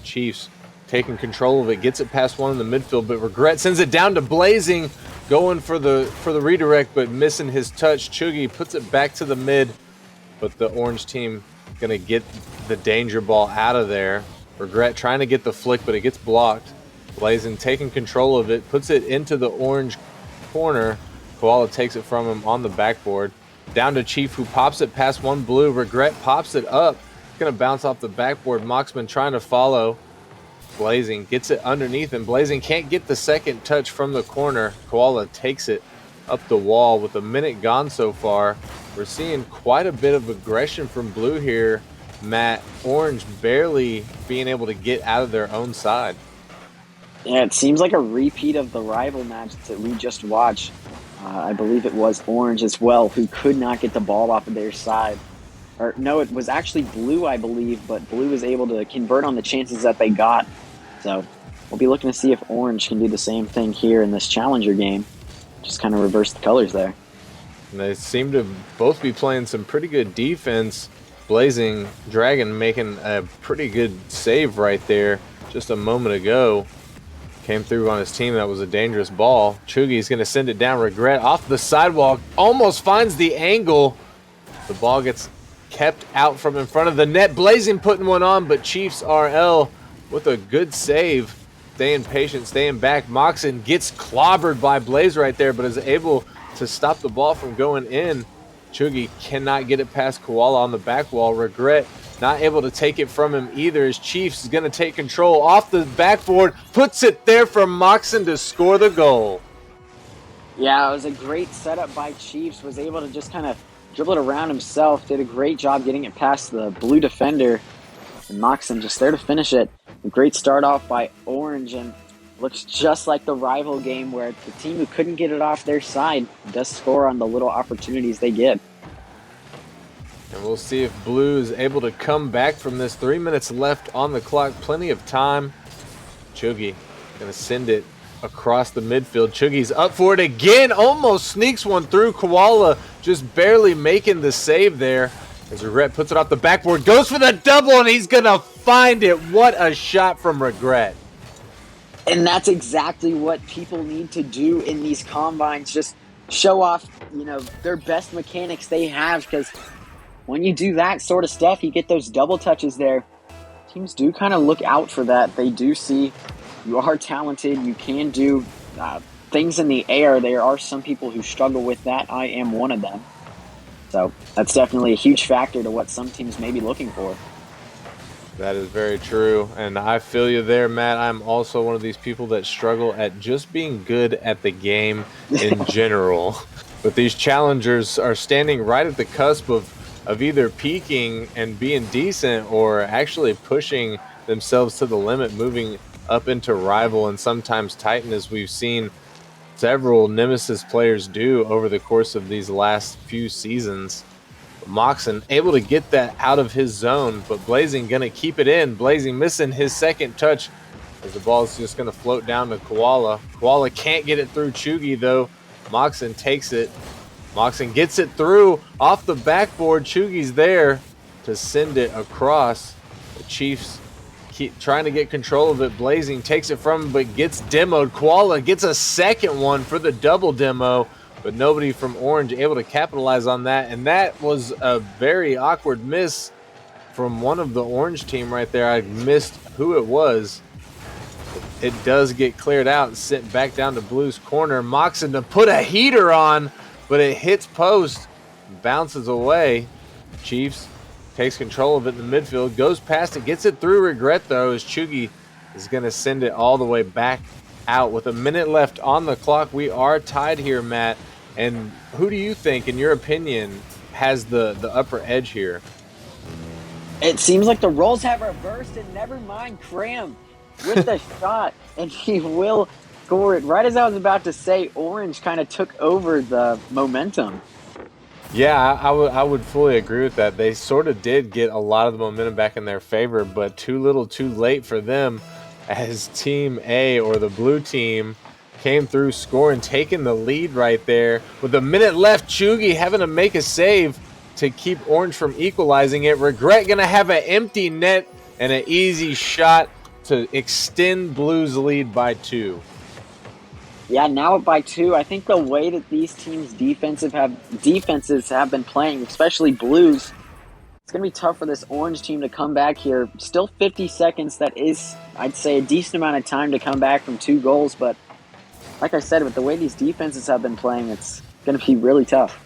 Chiefs taking control of it, gets it past one in the midfield, but Regret sends it down to Blazing, going for the redirect, but missing his touch. Chuggy puts it back to the mid, but the orange team gonna get the danger ball out of there. Regret trying to get the flick, but it gets blocked. Blazing taking control of it, puts it into the orange corner. Koala takes it from him on the backboard. Down to Chief, who pops it past one blue. Regret pops it up. It's gonna bounce off the backboard. Moxman trying to follow. Blazing gets it underneath, and Blazing can't get the second touch from the corner. Koala takes it up the wall with a minute gone so far. We're seeing quite a bit of aggression from blue here. Matt, orange barely being able to get out of their own side. Yeah, it seems like a repeat of the rival match that we just watched. I believe it was orange as well, who could not get the ball off of their side. Or no, it was actually blue, I believe, but blue was able to convert on the chances that they got. So we'll be looking to see if orange can do the same thing here in this challenger game. Just kind of reverse the colors there. And they seem to both be playing some pretty good defense. Blazing Dragon making a pretty good save right there just a moment ago. Came through on his team. That was a dangerous ball. Chuggy's going to send it down. Regret off the sidewalk. Almost finds the angle. The ball gets kept out from in front of the net. Blazing putting one on, but Chiefs RL with a good save. Staying patient, staying back. Moxon gets clobbered by Blaze right there, but is able to stop the ball from going in. Chuggy cannot get it past Koala on the back wall. Regret not able to take it from him either, as Chiefs is going to take control off the backboard, puts it there for Moxon to score the goal. Yeah, it was a great setup by Chiefs, was able to just kind of dribble it around himself, did a great job getting it past the blue defender, and Moxon just there to finish it. A great start off by Orange, and looks just like the rival game where the team who couldn't get it off their side does score on the little opportunities they get. And we'll see if Blue is able to come back from this. 3 minutes left on the clock. Plenty of time. Chuggy going to send it across the midfield. Chuggy's up for it again. Almost sneaks one through. Koala just barely making the save there. As Regret puts it off the backboard. Goes for the double, and he's going to find it. What a shot from Regret. And that's exactly what people need to do in these combines. Just show off, their best mechanics they have, because when you do that sort of stuff, you get those double touches there. Teams do kind of look out for that. They do see you are talented. You can do things in the air. There are some people who struggle with that. I am one of them. So that's definitely a huge factor to what some teams may be looking for. That is very true, and I feel you there, Matt. I'm also one of these people that struggle at just being good at the game in general. But these challengers are standing right at the cusp of either peaking and being decent or actually pushing themselves to the limit, moving up into rival and sometimes Titan, as we've seen several Nemesis players do over the course of these last few seasons. Moxon able to get that out of his zone, but Blazing going to keep it in. Blazing missing his second touch as the ball is just going to float down to Koala. Koala can't get it through Chuggy, though. Moxon takes it. Moxon gets it through off the backboard. Chuggy's there to send it across. The Chiefs keep trying to get control of it. Blazing takes it from him, but gets demoed. Koala gets a second one for the double demo, but nobody from Orange able to capitalize on that. And that was a very awkward miss from one of the Orange team right there. I missed who it was. It does get cleared out and sent back down to Blue's corner. Moxon to put a heater on, but it hits post, bounces away. Chiefs takes control of it in the midfield, goes past it, gets it through Regret, though, as Chugi is going to send it all the way back out. With a minute left on the clock, we are tied here, Matt. And who do you think, in your opinion, has the upper edge here? It seems like the roles have reversed, and never mind Cram with the shot, and he will score it. Right as I was about to say, Orange kind of took over the momentum. Yeah, I would fully agree with that. They sort of did get a lot of the momentum back in their favor, but too little too late for them, as Team A, or the blue team, came through scoring, taking the lead right there. With a minute left, Chugi having to make a save to keep Orange from equalizing it. Regret going to have an empty net and an easy shot to extend Blue's lead by 2. Yeah, now by 2. I think the way that these teams' defenses have been playing, especially Blues, it's going to be tough for this Orange team to come back here. Still 50 seconds. That is, I'd say, a decent amount of time to come back from 2 goals. But like I said, with the way these defenses have been playing, it's going to be really tough.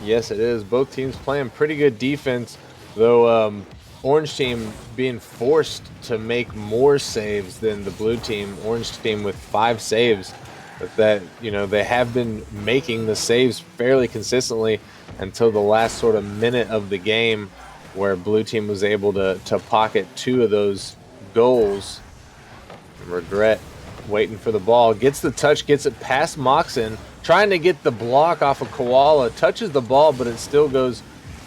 Yes, it is. Both teams playing pretty good defense, though Orange team being forced to make more saves than the blue team. Orange team with 5 saves. But that, they have been making the saves fairly consistently until the last sort of minute of the game, where blue team was able to pocket 2 of those goals. Regret waiting for the ball, gets the touch, gets it past Moxon, trying to get the block off of Koala, touches the ball, but it still goes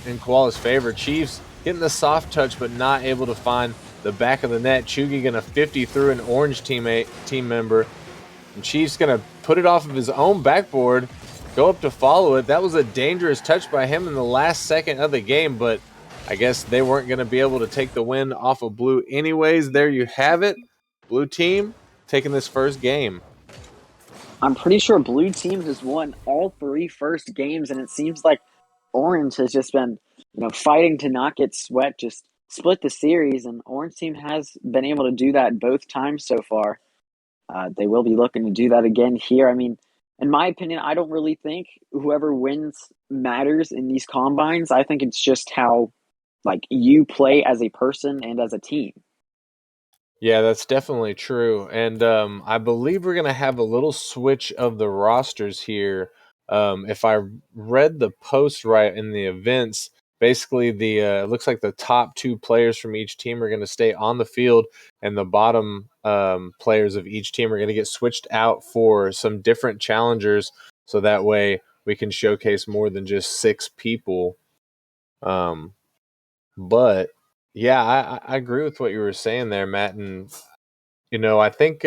in Koala's favor. Chiefs getting the soft touch, but not able to find the back of the net. Chugi gonna 50 through an Orange team member, and Chiefs gonna put it off of his own backboard, go up to follow it. That was a dangerous touch by him in the last second of the game, but I guess they weren't gonna be able to take the win off of Blue anyways. There you have it. Blue team taking this first game. I'm pretty sure Blue team has won all 3 first games, and it seems like Orange has just been, fighting to not get swept, just split the series, and Orange team has been able to do that both times so far. They will be looking to do that again here. I mean, in my opinion, I don't really think whoever wins matters in these combines. I think it's just how, you play as a person and as a team. Yeah, that's definitely true. And I believe we're going to have a little switch of the rosters here. If I read the post right in the events, basically it looks like the top 2 players from each team are going to stay on the field, and the bottom players of each team are going to get switched out for some different challengers, so that way we can showcase more than just 6 people. But yeah, I agree with what you were saying there, Matt. And, I think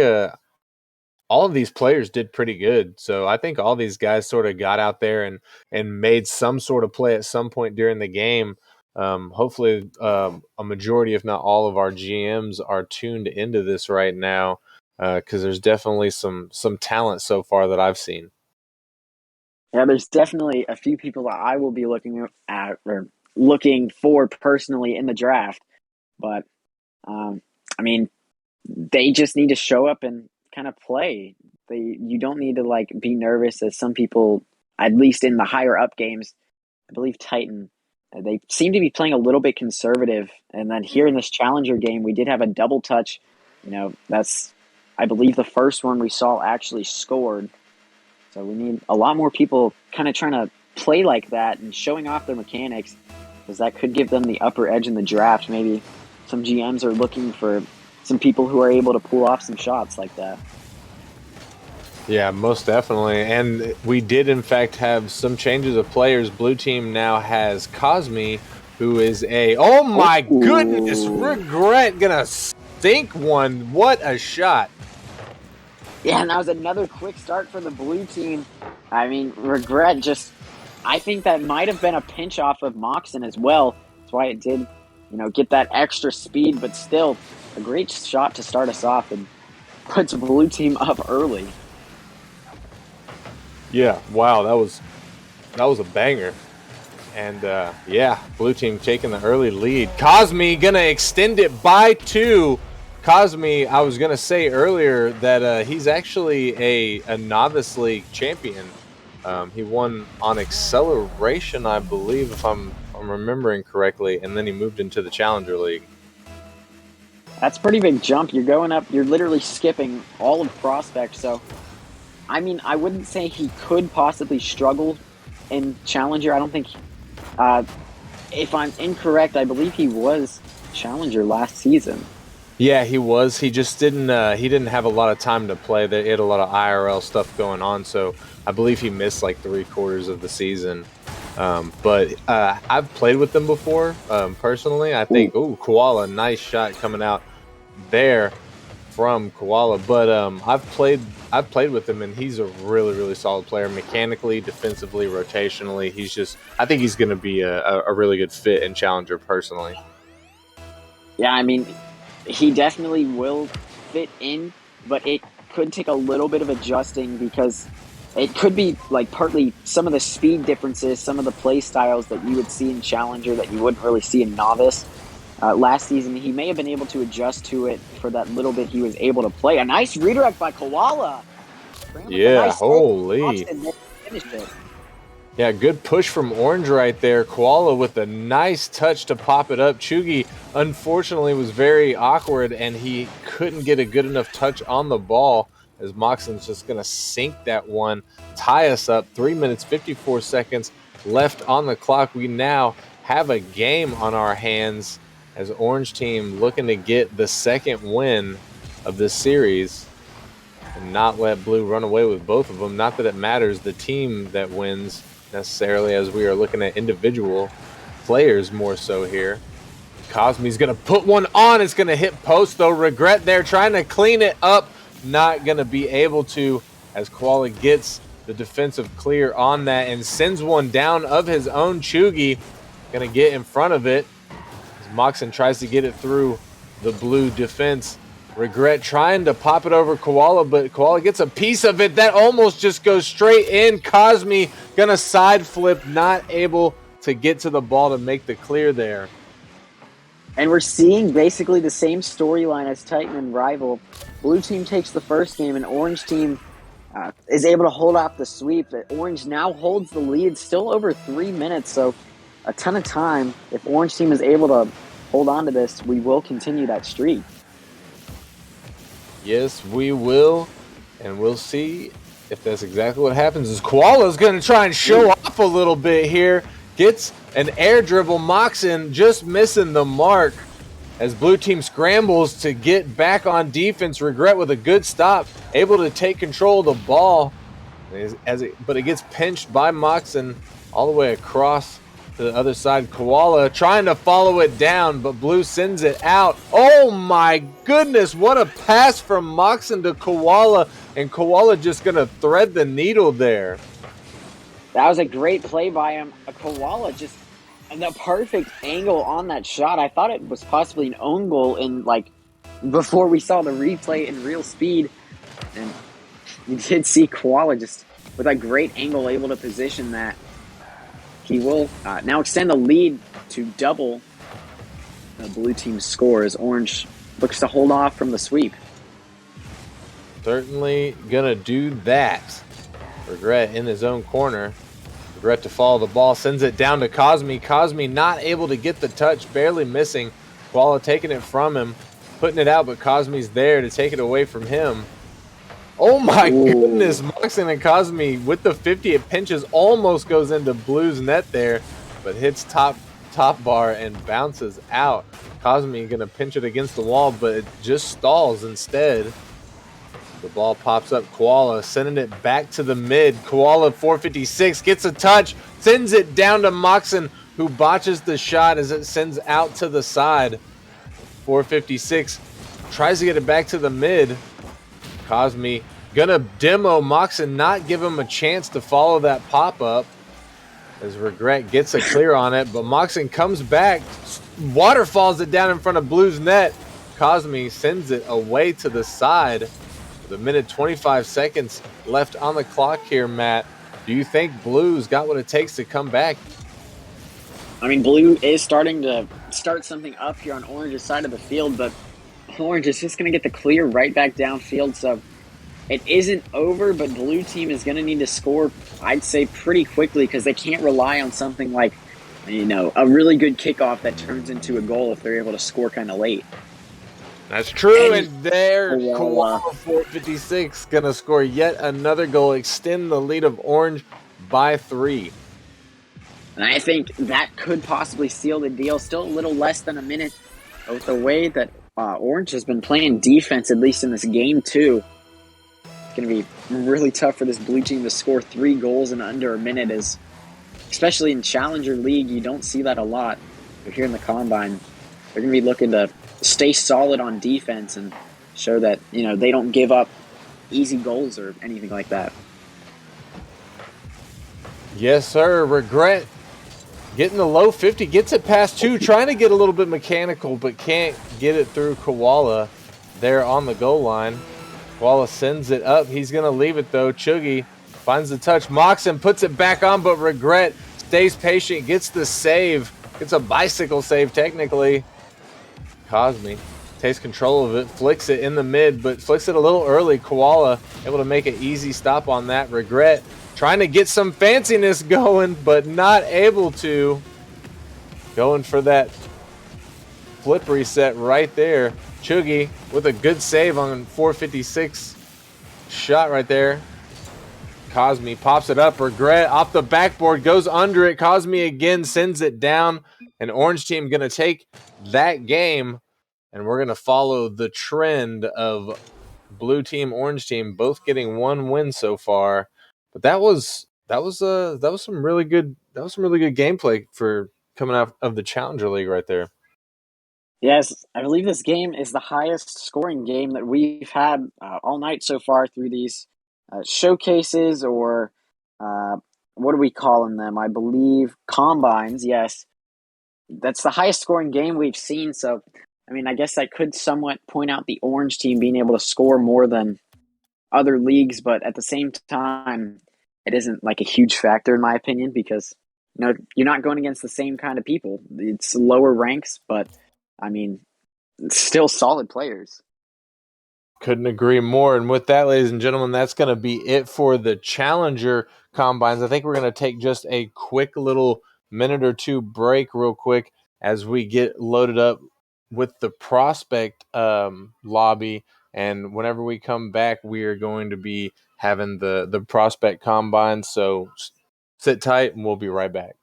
all of these players did pretty good. So I think all these guys sort of got out there and made some sort of play at some point during the game. Hopefully a majority, if not all, of our GMs are tuned into this right now, because there's definitely some talent so far that I've seen. Yeah, there's definitely a few people that I will be looking at or looking for personally in the draft. But, I mean, they just need to show up and kind of play. You don't need to, be nervous, as some people, at least in the higher up games, I believe Titan, they seem to be playing a little bit conservative. And then here in this Challenger game, we did have a double touch. That's, I believe, the first one we saw actually scored. So we need a lot more people kind of trying to play like that and showing off their mechanics, because that could give them the upper edge in the draft. Maybe some GMs are looking for some people who are able to pull off some shots like that. Yeah, most definitely. And we did, in fact, have some changes of players. Blue team now has Cosme, who is oh my goodness, Regret gonna sink one. What a shot. Yeah, and that was another quick start for the blue team. I mean, Regret I think that might have been a pinch off of Moxon as well. That's why it did, get that extra speed, but still a great shot to start us off and puts blue team up early. Yeah, wow, that was a banger. And yeah, blue team taking the early lead. Cosme gonna extend it by 2. Cosme, I was gonna say earlier that he's actually a novice league champion. He won on acceleration, I believe, if I'm remembering correctly, and then he moved into the Challenger League. That's a pretty big jump. You're going up. You're literally skipping all of Prospect. So, I mean, I wouldn't say he could possibly struggle in Challenger. I don't think. If I'm incorrect, I believe he was Challenger last season. Yeah, he was. He just didn't. He didn't have a lot of time to play. They had a lot of IRL stuff going on, so I believe he missed like 3/4 of the season. But I've played with them before personally. I think, Koala, nice shot coming out there from Koala. But I've played with him, and he's a really, really solid player, mechanically, defensively, rotationally. I think he's going to be a really good fit in Challenger personally. Yeah, I mean, he definitely will fit in, but it could take a little bit of adjusting because it could be like partly some of the speed differences, some of the play styles that you would see in Challenger that you wouldn't really see in Novice. Last season, he may have been able to adjust to it for that little bit he was able to play. A nice redirect by Koala. Yeah, nice holy. Finish it. Yeah, good push from Orange right there. Koala with a nice touch to pop it up. Chugi, unfortunately, was very awkward, and he couldn't get a good enough touch on the ball as Moxon's just going to sink that one, tie us up. 3 minutes, 54 seconds left on the clock. We now have a game on our hands as Orange team looking to get the second win of this series and not let Blue run away with both of them. Not that it matters the team that wins necessarily, as we are looking at individual players more so here. Cosme's going to put one on. It's going to hit post, though. Regret there, trying to clean it up. Not going to be able to, as Koala gets the defensive clear on that and sends one down of his own. Chugi going to get in front of it as Moxon tries to get it through the Blue defense. Regret trying to pop it over Koala, but Koala gets a piece of it. That almost just goes straight in. Cosme going to side flip, not able to get to the ball to make the clear there. And we're seeing basically the same storyline as Titan and Rival. Blue team takes the first game, and Orange team is able to hold off the sweep. Orange now holds the lead, still over 3 minutes, so a ton of time. If Orange team is able to hold on to this, we will continue that streak. Yes, we will, and we'll see if that's exactly what happens. As Koala's going to try and show off a little bit here. Gets an air dribble. Moxon just missing the mark as Blue team scrambles to get back on defense. Regret with a good stop, able to take control of the ball, but it gets pinched by Moxon all the way across to the other side. Koala trying to follow it down, but Blue sends it out. Oh my goodness, what a pass from Moxon to Koala, and Koala just going to thread the needle there. That was a great play by him. A Koala just the perfect angle on that shot. I thought it was possibly an own goal before we saw the replay in real speed. And you did see Koala just with a great angle able to position that. He will now extend the lead to double the Blue team's score as Orange looks to hold off from the sweep. Certainly gonna do that. Regret in his own corner. Regret to follow the ball, sends it down to Cosme. Cosme not able to get the touch, barely missing. Koala taking it from him, putting it out, but Cosme's there to take it away from him. Oh my goodness, Moxon and Cosme with the 50. It pinches, almost goes into Blue's net there, but hits top bar and bounces out. Cosme gonna pinch it against the wall, but it just stalls instead. The ball pops up. Koala sending it back to the mid. Koala 456 gets a touch, sends it down to Moxon, who botches the shot as it sends out to the side. 456 tries to get it back to the mid. Cosme gonna demo Moxon, not give him a chance to follow that pop-up as Regret gets a clear on it, but Moxon comes back, waterfalls it down in front of Blue's net. Cosme sends it away to the side. The minute 25 seconds left on the clock here, Matt. Do you think Blue's got what it takes to come back? I mean, Blue is starting to start something up here on Orange's side of the field, but Orange is just going to get the clear right back downfield. So it isn't over, but blue team is going to need to score, I'd say, pretty quickly because they can't rely on something like, a really good kickoff that turns into a goal if they're able to score kind of late. That's true, And and there, Koala. Koala 456 going to score yet another goal, extend the lead of Orange by 3. And I think that could possibly seal the deal. Still a little less than a minute. But with the way that Orange has been playing defense, at least in this game too, it's going to be really tough for this blue team to score 3 goals in under a minute. Especially in Challenger League, you don't see that a lot. But here in the Combine, they're going to be looking to stay solid on defense and show that, they don't give up easy goals or anything like that. Yes, sir. Regret getting the low 50, gets it past 2, trying to get a little bit mechanical, but can't get it through Koala there on the goal line. Koala sends it up. He's going to leave it, though. Chuggy finds the touch, mocks him, puts it back on, but Regret stays patient, gets the save. Gets a bicycle save, technically. Cosme takes control of it, flicks it in the mid, but flicks it a little early. Koala able to make an easy stop on that. Regret trying to get some fanciness going, but not able to. Going for that flip reset right there. Chuggy with a good save on 456 shot right there. Cosme pops it up. Regret off the backboard, goes under it. Cosme again sends it down. And Orange team going to take that game. And we're going to follow the trend of blue team, orange team, both getting 1 win so far. But that was some really good gameplay for coming out of the Challenger League right there. Yes, I believe this game is the highest scoring game that we've had all night so far through these showcases or what are we calling them? I believe combines. Yes, that's the highest scoring game we've seen. So, I guess I could somewhat point out the orange team being able to score more than other leagues, but at the same time, it isn't like a huge factor in my opinion because you're not going against the same kind of people. It's lower ranks, but still solid players. Couldn't agree more. And with that, ladies and gentlemen, that's going to be it for the Challenger Combines. I think we're going to take just a quick little minute or two break real quick as we get loaded up with the prospect lobby. And whenever we come back, we are going to be having the prospect combine. So sit tight and we'll be right back.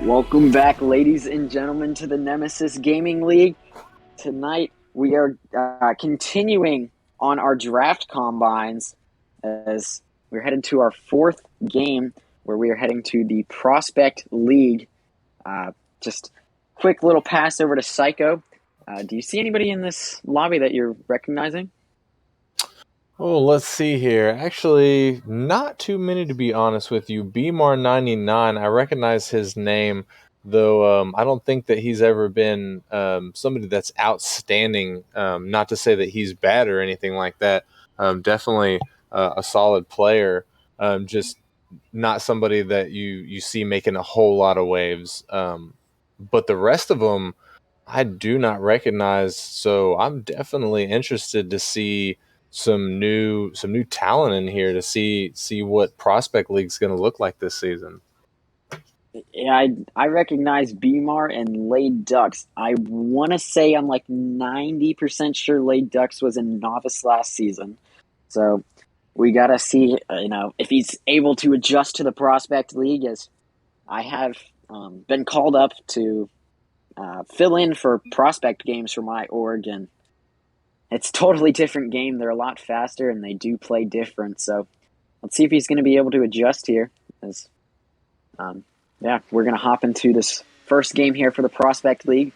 Welcome back, ladies and gentlemen, to the Nemesis Gaming League. Tonight, we are continuing on our draft combines as we're headed to our fourth game where we are heading to the Prospect League. Just quick little pass over to Psycho. Do you see anybody in this lobby that you're recognizing? Oh, let's see here. Actually, not too many to be honest with you. BMAR99, I recognize his name, though I don't think that he's ever been somebody that's outstanding. Not to say that he's bad or anything like that. Definitely a solid player. Just not somebody that you see making a whole lot of waves. But the rest of them, I do not recognize. So I'm definitely interested to see some new talent in here to see what Prospect League's going to look like this season. Yeah, I recognize Beamar and Laid Ducks. I want to say I'm like 90% sure Laid Ducks was in Novice last season. So we got to see, if he's able to adjust to the Prospect League, as I have been called up to fill in for Prospect games for my org, and it's a totally different game. They're a lot faster, and they do play different. So let's see if he's going to be able to adjust here. Yeah, we're going to hop into this first game here for the Prospect League.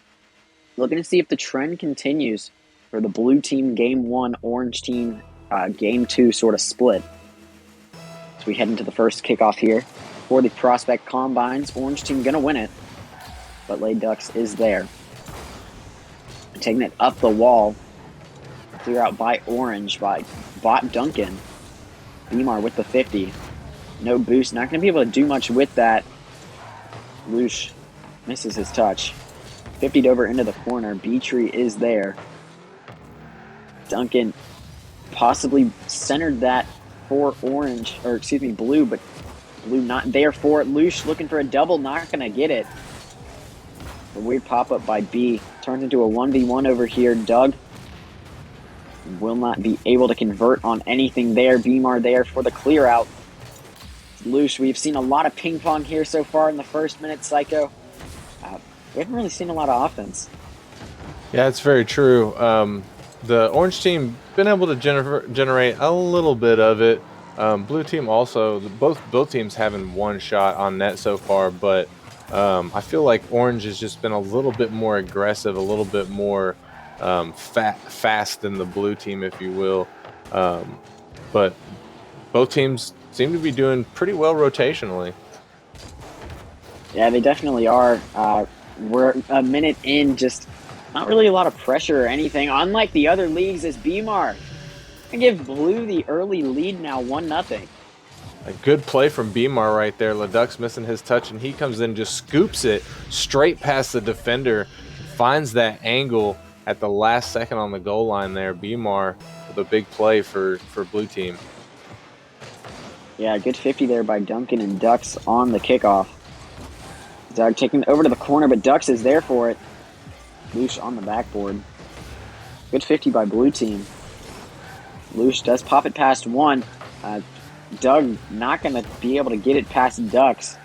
Looking to see if the trend continues for the blue team game 1, orange team game 2 sort of split. So we head into the first kickoff here for the Prospect Combines. Orange team going to win it, but Laid Ducks is there. Taking it up the wall. Clear out by Orange by Bot Duncan. Beamar with the 50. No boost. Not going to be able to do much with that. Loosh misses his touch. 50'd over into the corner. Beatree is there. Duncan possibly centered that for Orange, or excuse me, Blue, but Blue not there for it. Loosh looking for a double, not going to get it. A weird pop-up by B. Turns into a 1v1 over here. Doug will not be able to convert on anything there. Beamar there for the clear out. Loosh, we've seen a lot of ping pong here so far in the first minute, Psycho. We haven't really seen a lot of offense. Yeah, it's very true. The orange team been able to generate a little bit of it. Blue team also, both teams having one shot on net so far, but I feel like orange has just been a little bit more aggressive, a little bit more fast than the blue team, if you will. But both teams seem to be doing pretty well rotationally. Yeah, they definitely are. We're a minute in, just not really a lot of pressure or anything. Unlike the other leagues, as Beamar can give Blue the early lead now, 1-0. A good play from Beamar right there. Leduc's missing his touch, and he comes in, just scoops it straight past the defender, finds that angle at the last second on the goal line there. Beamar with a big play for blue team. Yeah, good 50 there by Duncan and Ducks on the kickoff. Doug taking it over to the corner, but Ducks is there for it. Loosh on the backboard. Good 50 by blue team. Loosh does pop it past one. Doug not going to be able to get it past Ducks.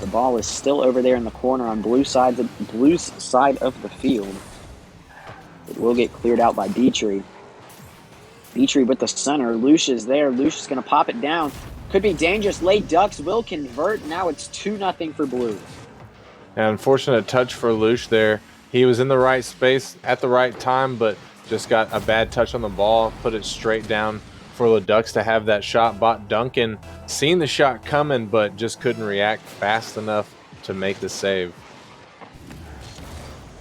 The ball is still over there in the corner on blue's side of the field. It will get cleared out by Beatree. Beatree with the center. Loosh is there. Loosh is going to pop it down. Could be dangerous. Late Ducks will convert. Now it's 2-0 for blue. An unfortunate touch for Loosh there. He was in the right space at the right time, but just got a bad touch on the ball. Put it straight down for the Ducks to have that shot. Bot Duncan seen the shot coming, but just couldn't react fast enough to make the save.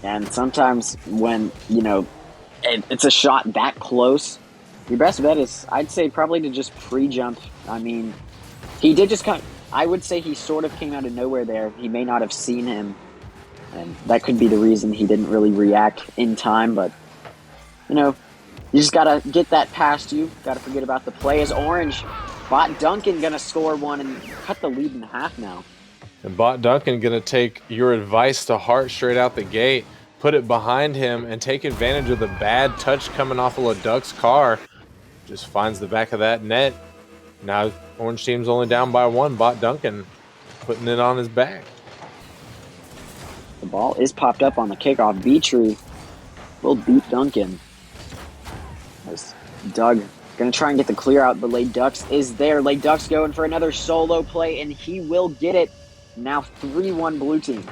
And sometimes when, it's a shot that close, your best bet is, I'd say, probably to just pre-jump. I mean, he did just I would say he sort of came out of nowhere there. He may not have seen him, and that could be the reason he didn't really react in time. But, you just got to get that past you. Got to forget about the play. As Orange, Bot Duncan going to score one and cut the lead in half now. And Bot Duncan going to take your advice to heart straight out the gate, put it behind him, and take advantage of the bad touch coming off of Leduc's car. Just finds the back of that net. Now Orange team's only down by one. Bot Duncan. putting it on his back. The ball is popped up on the kickoff. Beatree will beat Duncan. As Doug going to try and get the clear out, but Lay Ducks is there. Lay Ducks going for another solo play, and he will get it. Now 3-1 blue team.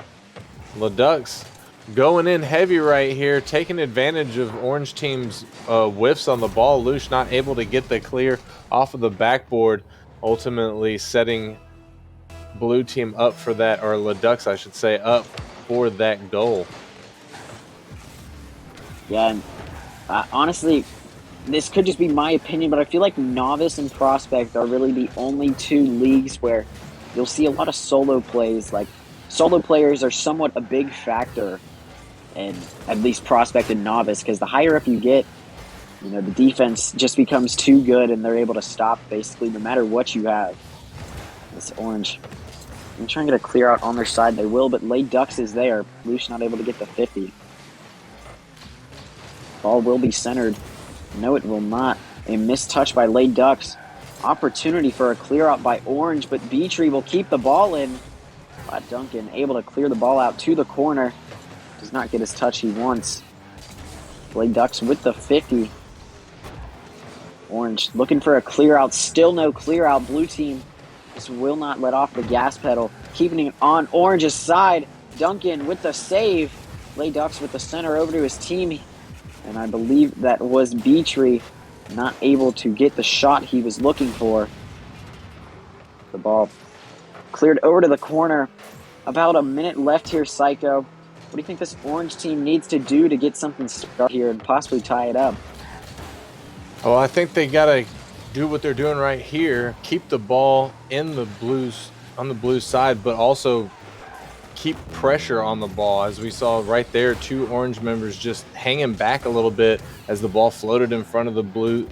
LeDucks going in heavy right here, taking advantage of Orange team's whiffs on the ball. Lush not able to get the clear off of the backboard, ultimately setting blue team up for that, or LeDucks, I should say, up for that goal. Yeah, and honestly, this could just be my opinion, but I feel like Novice and Prospect are really the only two leagues where you'll see a lot of solo plays. Like, solo players are somewhat a big factor in at least Prospect and Novice, because the higher up you get, you know, the defense just becomes too good and they're able to stop basically no matter what you have. This Orange, I'm trying to get a clear out on their side. They will, but Lay Ducks is there. Lush not able to get the 50. Ball will be centered. No, it will not. A missed touch by Lay Ducks. Opportunity for a clear out by Orange, but Beatree will keep the ball in. Duncan able to clear the ball out to the corner. Does not get his touch he wants. Lay Ducks with the 50. Orange looking for a clear out. Still no clear out. Blue team just will not let off the gas pedal. Keeping it on Orange's side. Duncan with the save. Lay Ducks with the center over to his team. And I believe that was Beatree not able to get the shot he was looking for. The ball cleared over to the corner. About a minute left here, Psycho. What do you think this Orange team needs to do to get something started here and possibly tie it up? Oh, I think they got to do what they're doing right here. Keep the ball in the Blues, on the Blues side, but also keep pressure on the ball. As we saw right there, two Orange members just hanging back a little bit as the ball floated in front of the Blues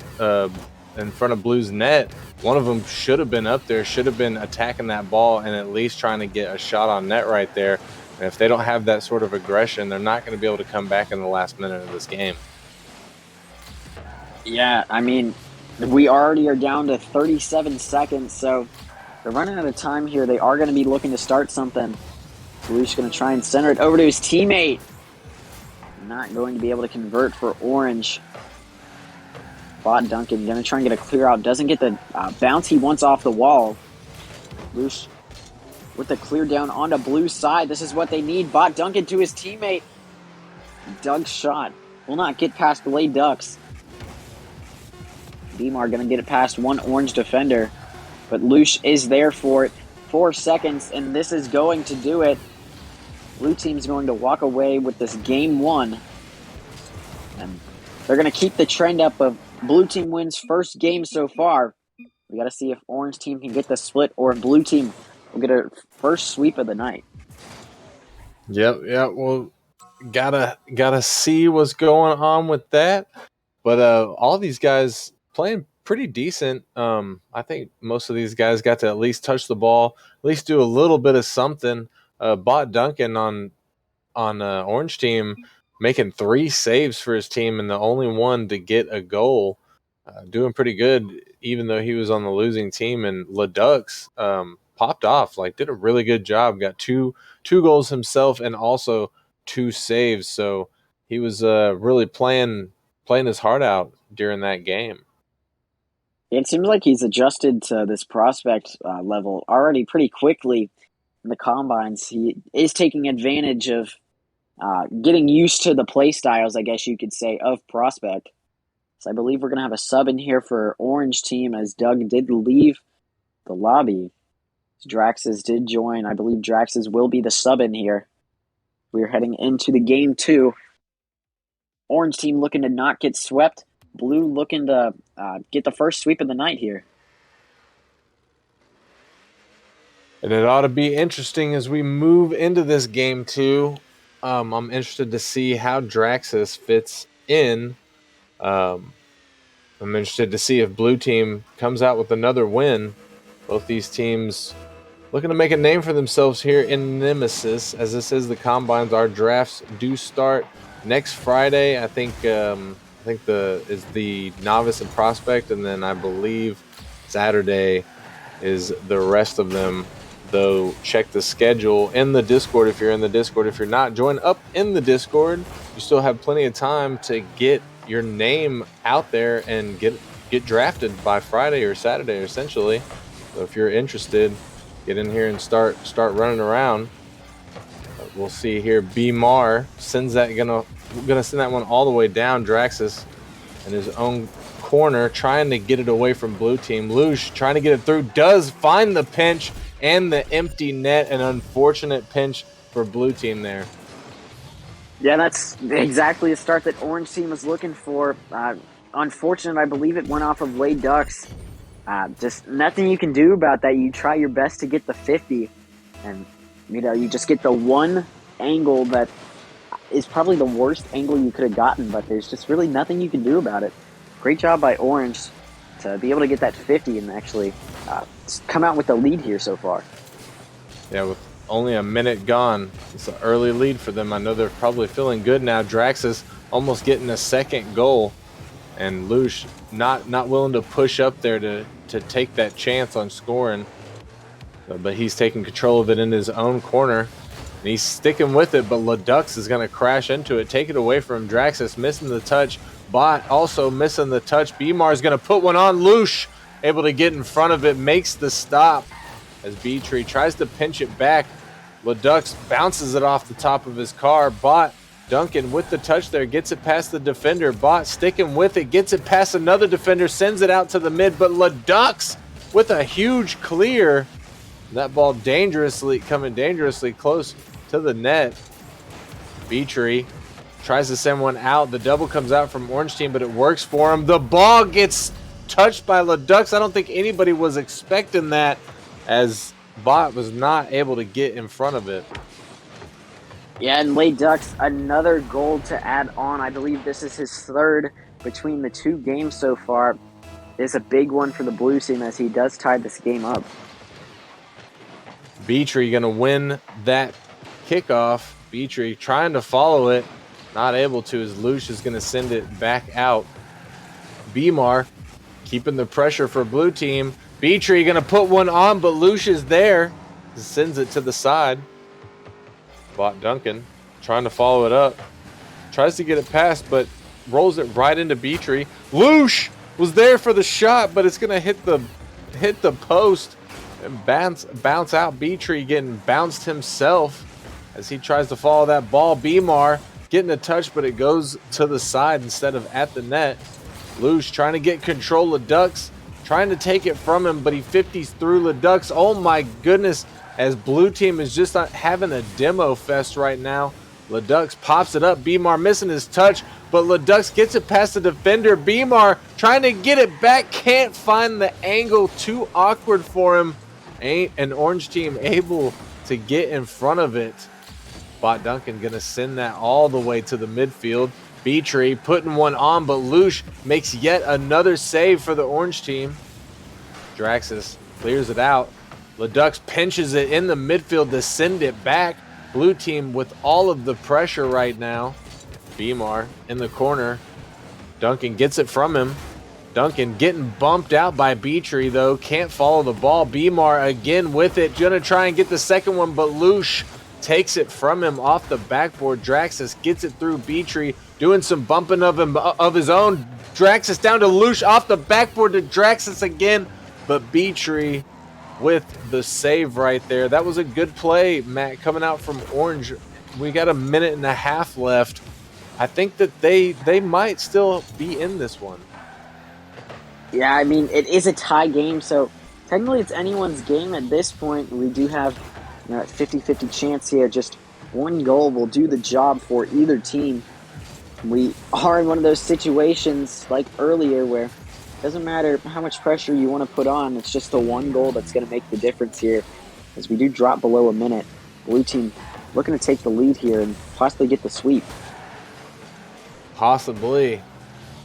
net. One of them should have been up there, should have been attacking that ball and at least trying to get a shot on net right there. And if they don't have that sort of aggression, they're not going to be able to come back in the last minute of this game. Yeah, I mean, we already are down to 37 seconds, so they're running out of time here. They are going to be looking to start something. Lush going to try and center it over to his teammate. Not going to be able to convert for Orange. Bot Duncan going to try and get a clear out. Doesn't get the bounce he wants off the wall. Lush with the clear down onto Blue's side. This is what they need. Bot Duncan to his teammate. Doug's shot will not get past the Lay Ducks. Demar going to get it past one Orange defender. But Lush is there for it. 4 seconds, and this is going to do it. Blue team's going to walk away with this game 1. And they're going to keep the trend up of blue team wins first game so far. We got to see if Orange team can get the split or if blue team will get a first sweep of the night. Yep. Well, gotta see what's going on with that. But all these guys playing pretty decent. I think most of these guys got to at least touch the ball, at least do a little bit of something. Bot Duncan on Orange team making 3 saves for his team and the only one to get a goal. Doing pretty good, even though he was on the losing team. And LeDucks popped off, like did a really good job. Got two goals himself and also 2 saves. So he was really playing his heart out during that game. It seems like he's adjusted to this prospect level already pretty quickly in the combines. He is taking advantage of getting used to the play styles, I guess you could say, of prospect. So I believe we're going to have a sub in here for Orange team as Doug did leave the lobby. Draxes did join. I believe Draxes will be the sub in here. We're heading into the game 2. Orange team looking to not get swept. Blue looking to get the first sweep of the night here. And it ought to be interesting as we move into this game 2. I'm interested to see how Draxus fits in. I'm interested to see if blue team comes out with another win. Both these teams looking to make a name for themselves here in Nemesis, as this is the combines. Our drafts do start next Friday. I think the novice and prospect, and then I believe Saturday is the rest of them though. Check the schedule in the Discord if you're in the Discord. If you're not, join up in the Discord. You still have plenty of time to get your name out there and get drafted by Friday or Saturday, essentially. So if you're interested, get in here and start running around. We'll see here. B-Mar sends that gonna send that one all the way down. Draxus in his own corner, trying to get it away from blue team. Lush trying to get it through, does find the pinch and the empty net. An unfortunate pinch for blue team there. Yeah, that's exactly the start that orange team was looking for. Unfortunate, I believe it went off of Lay Ducks. Just nothing you can do about that. You try your best to get the 50, and you just get the one angle that is probably the worst angle you could have gotten, but there's just really nothing you can do about it. Great job by orange to be able to get that 50 and actually come out with the lead here so far. Yeah, with only a minute gone, it's an early lead for them. I know they're probably feeling good now. Draxus almost getting a second goal, and Lush not willing to push up there to take that chance on scoring. But he's taking control of it in his own corner, and he's sticking with it, but Ledux is going to crash into it, take it away from Draxus, missing the touch. Bot also missing the touch. B-Mar is going to put one on. Lush able to get in front of it, makes the stop as B-Tree tries to pinch it back. Ledux bounces it off the top of his car. Bot Duncan with the touch there, gets it past the defender. Bot sticking with it, gets it past another defender, sends it out to the mid, but Ledux with a huge clear. That ball coming dangerously close to the net. B-Tree tries to send one out. The double comes out from orange team, but it works for him. The ball gets touched by Ledux. I don't think anybody was expecting that, as Bot was not able to get in front of it. Yeah, and Lay Ducks, another goal to add on. I believe this is his third between the two games so far. It's a big one for the blue team as he does tie this game up. B-Tree going to win that kickoff. B-Tree trying to follow it, not able to, as Lush is going to send it back out. B-Mar keeping the pressure for blue team. B-Tree going to put one on, but Lush is there. Sends it to the side. Bot Duncan trying to follow it up. Tries to get it past, but rolls it right into B-Tree. Lush was there for the shot, but it's going to hit the post and bounce out. B-Tree getting bounced himself as he tries to follow that ball. B-Mar getting a touch, but it goes to the side instead of at the net. Lush trying to get control of Ducks, trying to take it from him, but he 50s through Ledux. Oh my goodness, as blue team is just not having a demo fest right now. Ledux pops it up. B-Mar missing his touch, but Ledux gets it past the defender. B-Mar trying to get it back, can't find the angle, too awkward for him. Ain't an orange team able to get in front of it. Bot Duncan going to send that all the way to the midfield. B-Tree putting one on, but Lush makes yet another save for the orange team. Draxus clears it out. Ledux pinches it in the midfield to send it back. Blue team with all of the pressure right now. B-Mar in the corner. Duncan gets it from him. Duncan getting bumped out by B-Tree, though. Can't follow the ball. B-Mar again with it. Gonna try and get the second one, but Lush takes it from him off the backboard. Draxus gets it through B-Tree, doing some bumping of his own. Draxus down to Lush, off the backboard to Draxus again, but B-Tree with the save right there. That was a good play, Matt, coming out from orange. We got a minute and a half left. I think that they might still be in this one. Yeah, I mean, it is a tie game, so technically it's anyone's game at this point. We do have a 50-50 chance here. Just one goal will do the job for either team. We are in one of those situations like earlier where it doesn't matter how much pressure you want to put on. It's just the one goal that's going to make the difference here, as we do drop below a minute. Blue team looking to take the lead here and possibly get the sweep. Possibly.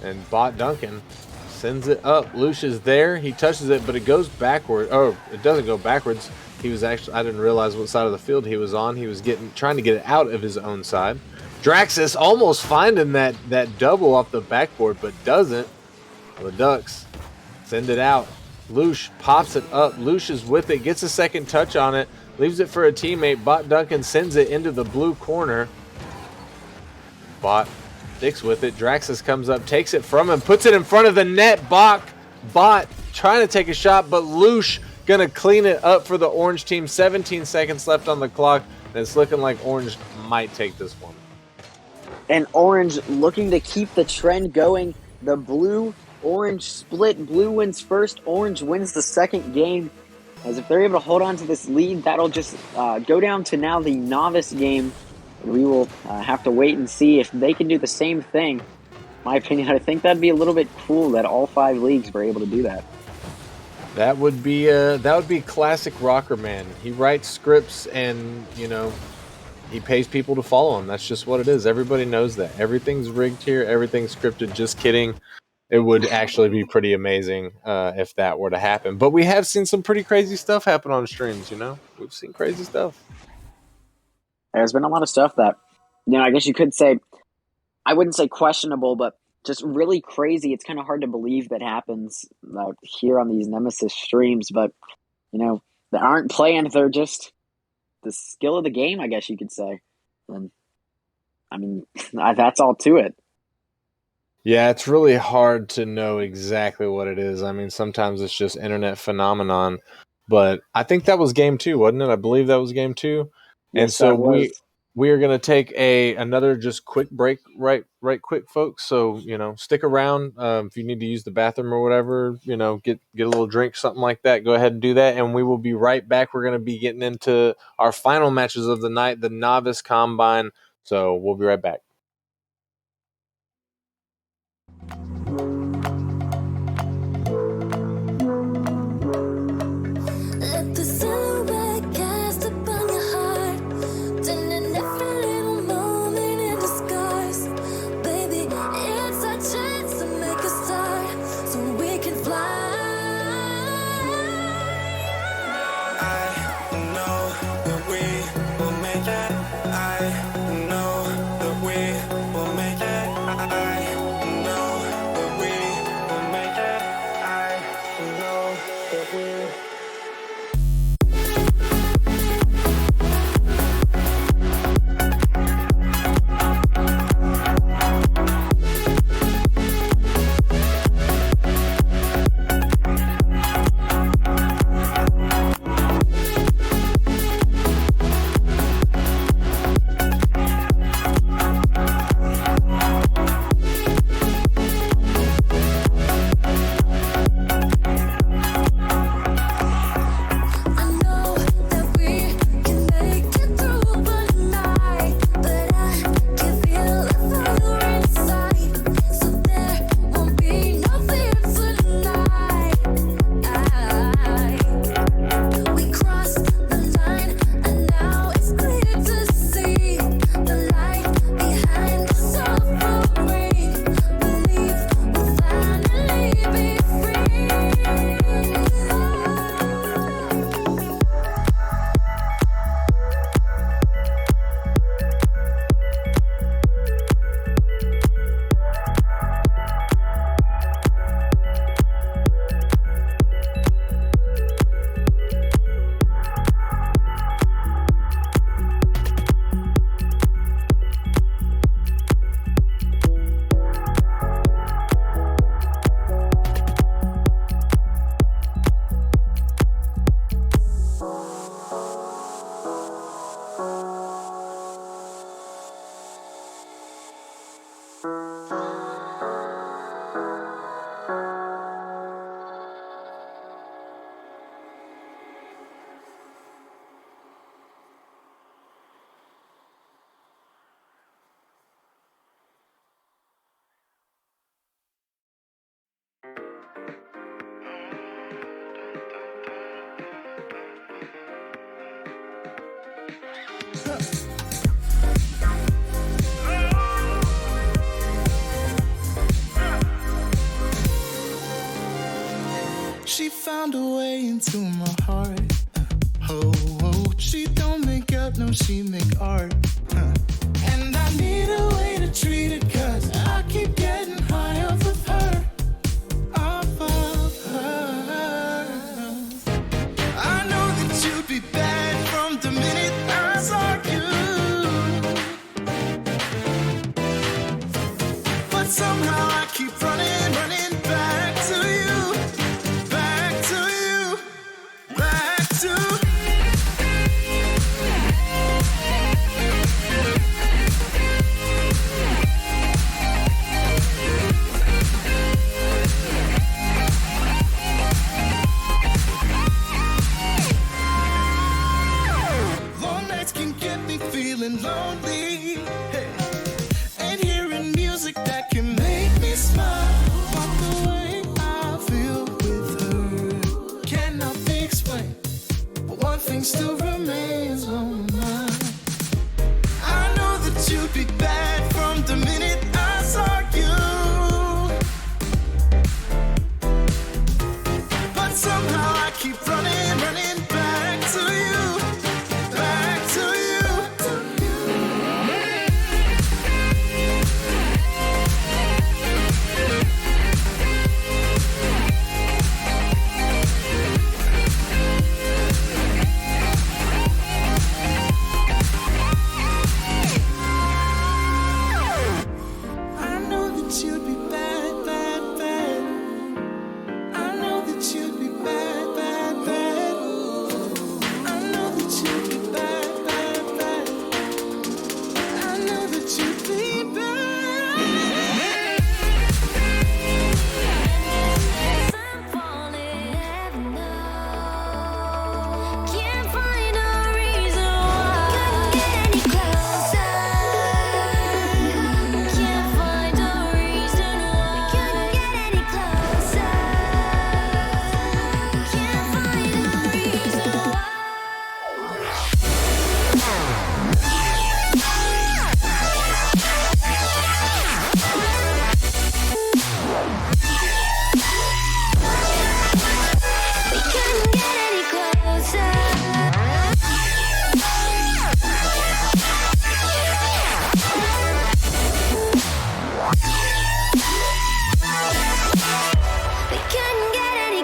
And Bot Duncan sends it up. Lush is there. He touches it, but it goes backward. Oh, it doesn't go backwards. He was actually, I didn't realize what side of the field he was on. He was trying to get it out of his own side. Draxus almost finding that double off the backboard, but doesn't. The Ducks send it out. Lush pops it up. Lush is with it, gets a second touch on it, leaves it for a teammate. Bot Duncan sends it into the blue corner. Bot sticks with it. Draxus comes up, takes it from him, puts it in front of the net. Bot trying to take a shot, but Lush gonna clean it up for the orange team. 17 seconds left on the clock, and it's looking like orange might take this one. And orange looking to keep the trend going. The blue-orange split. Blue wins first, orange wins the second game. As if they're able to hold on to this lead, that'll just go down to now the novice game. We will have to wait and see if they can do the same thing. In my opinion, I think that'd be a little bit cool that all 5 leagues were able to do that. That would be classic Rocker Man. He writes scripts and, he pays people to follow him. That's just what it is. Everybody knows that. Everything's rigged here. Everything's scripted. Just kidding. It would actually be pretty amazing if that were to happen. But we have seen some pretty crazy stuff happen on streams, We've seen crazy stuff. There's been a lot of stuff that, I guess you could say, I wouldn't say questionable, but just really crazy. It's kind of hard to believe that happens here on these Nemesis streams, but, they aren't planned. They're just the skill of the game, I guess you could say. And, that's all to it. Yeah, it's really hard to know exactly what it is. Sometimes it's just internet phenomenon, but I think that was game 2, wasn't it? I believe that was game 2. Yes, and so we are going to take another just quick break right quick, folks. So, stick around. If you need to use the bathroom or whatever, get a little drink, something like that, go ahead and do that. And we will be right back. We're going to be getting into our final matches of the night, the Novice Combine. So we'll be right back. She found a way into my heart. Oh, she don't make up, no, she make art. And I need a way to treat it, 'cause I keep getting high off of her. Off of her. still remains on my mind. I know that you'd be bad from the minute I saw you, but somehow I keep running back to you, back to you. I know that you'd be bad, bad, bad. I know that you'd be bad, bad, bad. I know that you'd be bad, bad, bad. I know that you'd be bad. I'm falling heaven now. Can't find a reason why. Couldn't get any closer. Can't find a reason why. Couldn't get any closer. Can't find a reason why. We couldn't get any closer. We couldn't get any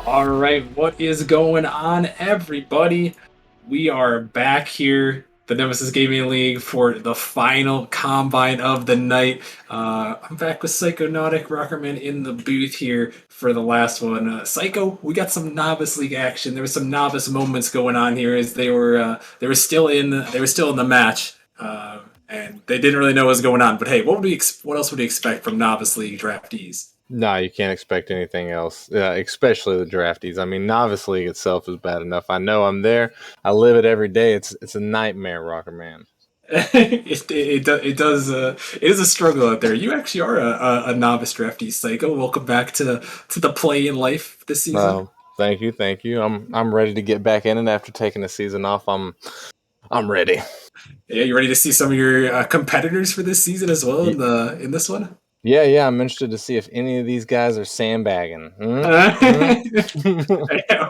All right, what is going on, everybody? We are back here, the Nemesis Gaming League, for the final combine of the night. I'm back with Psychonautic Rockerman in the booth here for the last one. Psycho, we got some novice league action. There was some novice moments going on here as they were still in the match, and they didn't really know what was going on. But hey, what else would we expect from novice league draftees? Nah, you can't expect anything else, especially the draftees. I mean, Novice League itself is bad enough. I know I'm there. I live it every day. It's a nightmare, Rocker Man. It is a struggle out there. You actually are a novice draftee, Psycho. Welcome back to the play in life this season. Thank you. I'm ready to get back in it after taking a season off. I'm ready. Yeah, you ready to see some of your competitors for this season as well in this one? Yeah. I'm interested to see if any of these guys are sandbagging. Yeah,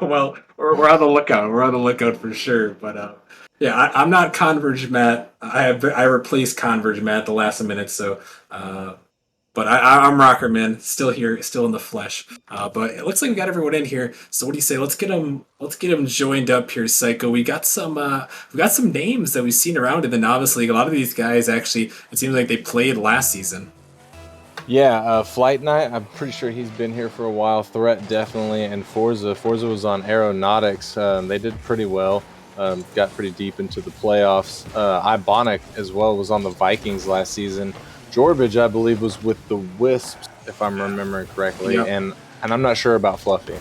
well, we're on the lookout. We're on the lookout for sure. But yeah, I'm not Converge Matt. I replaced Converge Matt at the last minute. So, but I'm Rockerman, still here, still in the flesh. But it looks like we got everyone in here. So what do you say? Let's get them joined up here, Psycho. We got some names that we've seen around in the Novice League. A lot of these guys actually, it seems like they played last season. Yeah, Flight Knight, I'm pretty sure he's been here for a while. Threat, definitely. And Forza was on Aeronautics. They did pretty well. Got pretty deep into the playoffs. Ibonic as well was on the Vikings last season. Jorbage, I believe, was with the Wisps, if I'm remembering correctly. Yep. And I'm not sure about Fluffy.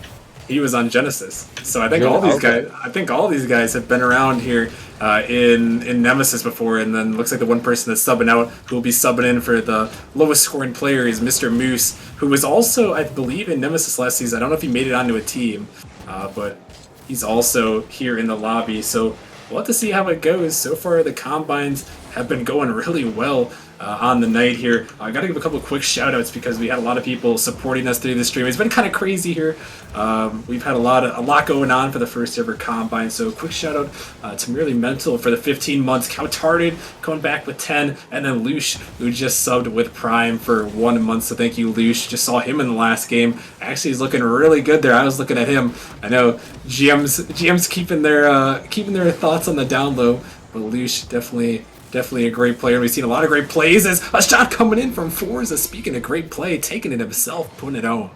He was on Genesis, so I think all these guys. I think all these guys have been around here in Nemesis before, and then looks like the one person that's subbing out, who will be subbing in for the lowest scoring player, is Mr. Moose, who was also, I believe, in Nemesis last season. I don't know if he made it onto a team, but he's also here in the lobby. So we'll have to see how it goes. So far, the combines have been going really well on the night here. I got to give a couple quick shout outs because we had a lot of people supporting us through the stream. It's been kind of crazy here. We've had a lot going on for the first ever combine. So quick shout out to Merely Mental for the 15 months, Cowtarded coming back with 10, and then Lush, who just subbed with Prime for 1 month. So thank you, Lush. Just saw him in the last game. Actually, he's looking really good there. I was looking at him. I know GM's keeping their thoughts on the down low, but Lush definitely a great player. We've seen a lot of great plays as a shot coming in from Forza. Speaking of great play, taking it himself, putting it on.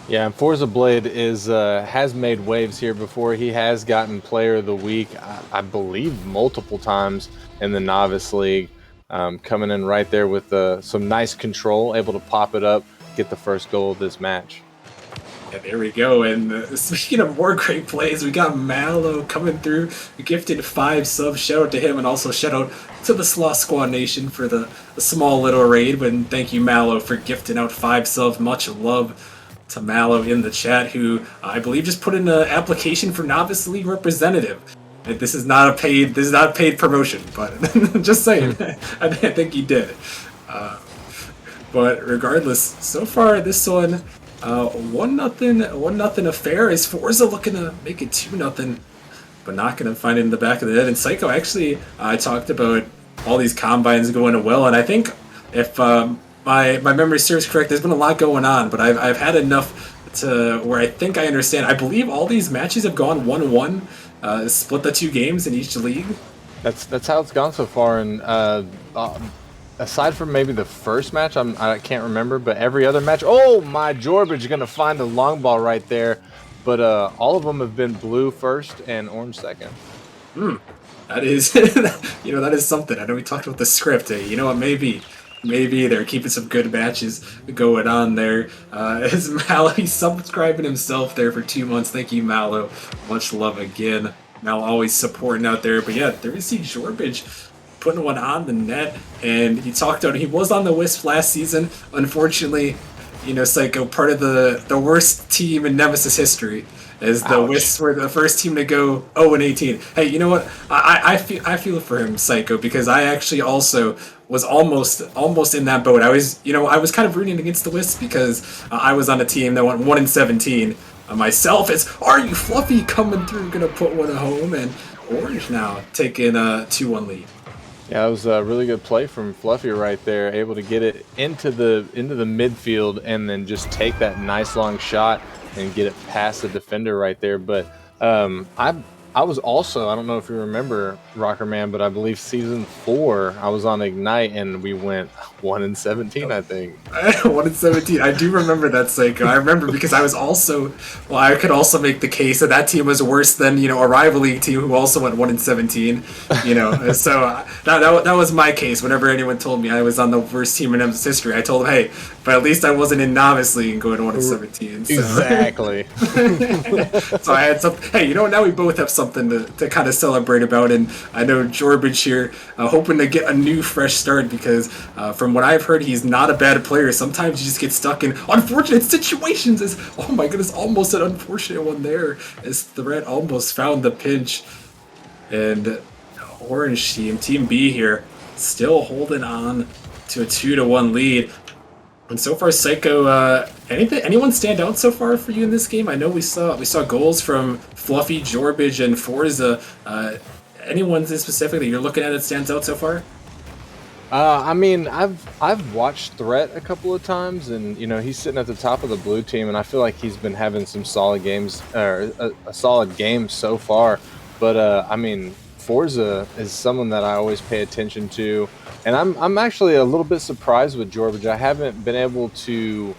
Yeah, and Forza Blade has made waves here before. He has gotten Player of the Week, I believe, multiple times in the Novice League. coming in right there with some nice control, able to pop it up, get the first goal of this match. Yeah, there we go. And speaking of more great plays, we got Mallow coming through, gifted 5 subs. Shout out to him, and also shout out to the Sloth Squad Nation for the small little raid. And thank you, Mallow, for gifting out 5 subs. Much love to Mallow in the chat, who I believe just put in an application for Novice League representative. And this is not a paid promotion, but just saying, I think he did. But regardless, so far this one. 1-0 affair. Is Forza looking to make it 2-0, but not going to find it in the back of the net. And Psycho, actually, I talked about all these combines going well, and I think if my memory serves correct, there's been a lot going on, but I've had enough to where I think I understand. I believe all these matches have gone 1-1, split the 2 games in each league. That's how it's gone so far, and aside from maybe the first match, I can't remember, but every other match, oh my, Jorbage going to find a long ball right there, but all of them have been blue first and orange second. That is, that is something. I know we talked about the script. You know what? Maybe they're keeping some good matches going on there. As Mallow, he's subscribing himself there for 2 months. Thank you, Mallow. Much love again. Mal always supporting out there. But yeah, there we see Jorbage putting one on the net, and he was on the Wisp last season. Unfortunately, Psycho, part of the worst team in Nemesis history, as the Wisps were the first team to go 0-18. Hey, you know what? I feel for him, Psycho, because I actually also was almost in that boat. I was kind of rooting against the Wisps because I was on a team that went 1-17. Myself, Are You Fluffy coming through, gonna put one at home, and Orange now taking a 2-1 lead. Yeah, that was a really good play from Fluffy right there, able to get it into the midfield and then just take that nice long shot and get it past the defender right there. But I was also, I don't know if you remember, Rocker Man, but I believe season 4, I was on Ignite and we went 1-17, I think. 1-17. I do remember that, Psycho. I remember because I could also make the case that team was worse than, a rival league team who also went 1-17, So that was my case. Whenever anyone told me I was on the worst team in Nemesis history, I told them, hey, but at least I wasn't in Novice League and going 1-17. So. Exactly. So I had something. Hey, now we both have something to kind of celebrate about, and I know Jorbage here hoping to get a new fresh start because from what I've heard, he's not a bad player. Sometimes you just get stuck in unfortunate situations. Oh my goodness, almost an unfortunate one there as Threat almost found the pinch. And Orange Team B here, still holding on to a 2-1 lead. And so far, Psycho, anyone stand out so far for you in this game? I know we saw goals from Fluffy, Jorbage, and Forza. Anyone in specific that you're looking at that stands out so far? I mean, I've watched Threat a couple of times, and he's sitting at the top of the blue team, and I feel like he's been having some solid games, or a solid game so far. But I mean, Forza is someone that I always pay attention to, and I'm actually a little bit surprised with Jorbage. I haven't been able to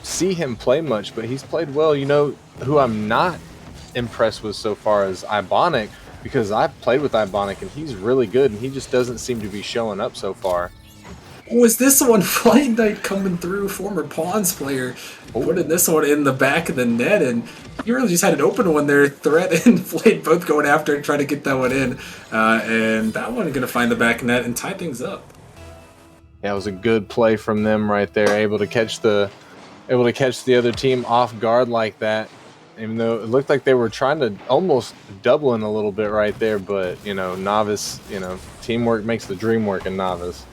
see him play much, but he's played well. Who I'm not impressed with so far is Ibonic, because I've played with Ibonic and he's really good, and he just doesn't seem to be showing up so far. Was this one Flight Knight coming through, former Pawns player, putting this one in the back of the net, and you really just had an open one there. Threat and Flight both going after and trying to get that one in, and that one going to find the back net and tie things up. Yeah, it was a good play from them right there, able to catch the other team off guard like that. Even though it looked like they were trying to almost double in a little bit right there, but Novice, teamwork makes the dream work in Novice.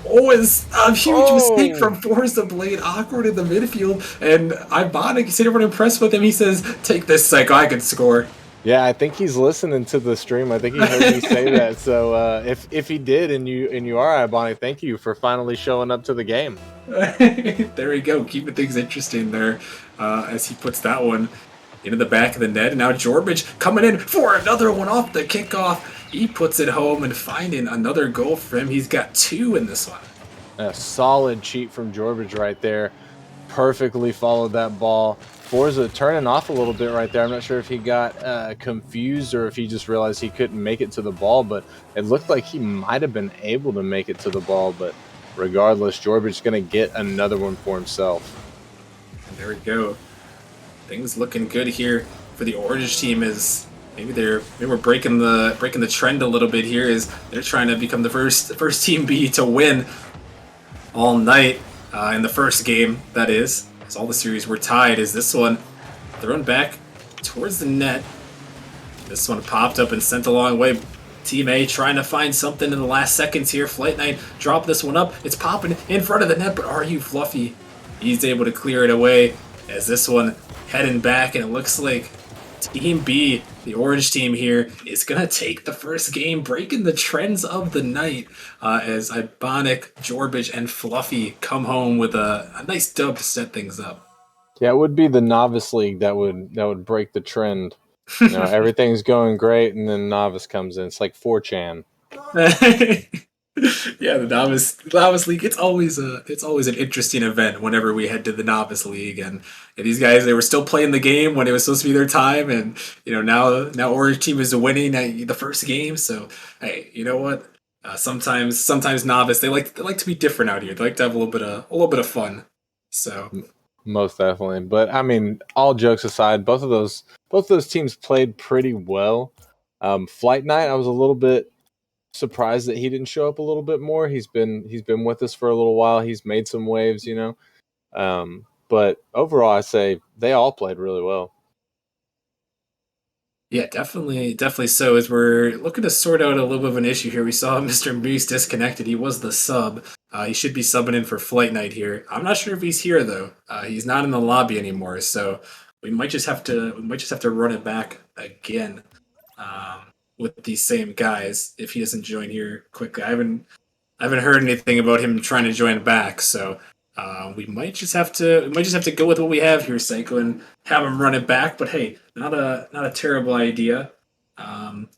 Oh, it's a huge mistake from Forza Blade, awkward in the midfield, and Ibonic, you see everyone impressed with him, he says, take this, Psycho, I can score. Yeah, I think he's listening to the stream. I think he heard me say that. So if he did, and you are Ibonic, thank you for finally showing up to the game. There we go, keeping things interesting there as he puts that one into the back of the net. And now Jorbage coming in for another one off the kickoff. He puts it home and finding another goal for him. He's got 2 in this one. A solid cheat from Jorbage right there. Perfectly followed that ball. Forza turning off a little bit right there. I'm not sure if he got confused or if he just realized he couldn't make it to the ball, but it looked like he might have been able to make it to the ball. But regardless, Jorbridge's going to get another one for himself. And there we go. Things looking good here for the Orange team. Is maybe we're breaking the trend a little bit here. Is they're trying to become the first team B to win all night in the first game. That is, as all the series were tied. Is this one thrown back towards the net? This one popped up and sent a long way. Team A trying to find something in the last seconds here. Flight Knight drop this one up. It's popping in front of the net, but are you Fluffy? He's able to clear it away as this one heading back, and it looks like Team B, the Orange team here, is going to take the first game, breaking the trends of the night as Ibonic, Jorbridge, and Fluffy come home with a nice dub to set things up. Yeah, it would be the Novice League that would break the trend. You know, everything's going great, and then Novice comes in. It's like 4chan. Yeah, the novice league. It's always an interesting event whenever we head to the novice league, and these guys, they were still playing the game when it was supposed to be their time, and now Orange team is winning at the first game. So hey, you know what? Sometimes novice, they like to be different out here. They like to have a little bit of fun. So most definitely. But I mean, all jokes aside, both of those teams played pretty well. Flight Night, I was a little bit surprised that he didn't show up a little bit more. He's been with us for a little while. He's made some waves, but overall, I say they all played really well. Yeah, definitely so. As we're looking to sort out a little bit of an issue here, we saw Mr. Moose disconnected. He was the sub. He should be subbing in for Flight Night here. I'm not sure if he's here though. He's not in the lobby anymore, so we might just have to run it back again. With these same guys, if he doesn't join here quickly. I haven't heard anything about him trying to join back, so we might just have to go with what we have here, Psycho, and have him run it back. But hey, not a terrible idea.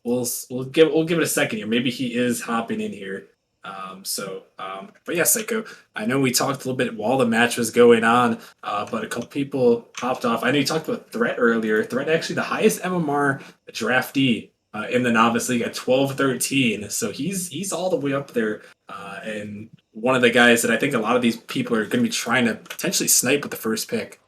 We'll give it a second here. Maybe he is hopping in here. But yeah, Psycho, I know we talked a little bit while the match was going on, but a couple people popped off. I know you talked about Threat earlier. Threat actually the highest MMR draftee in the Novice League at 12-13. So he's all the way up there, and one of the guys that I think a lot of these people are going to be trying to potentially snipe with the first pick.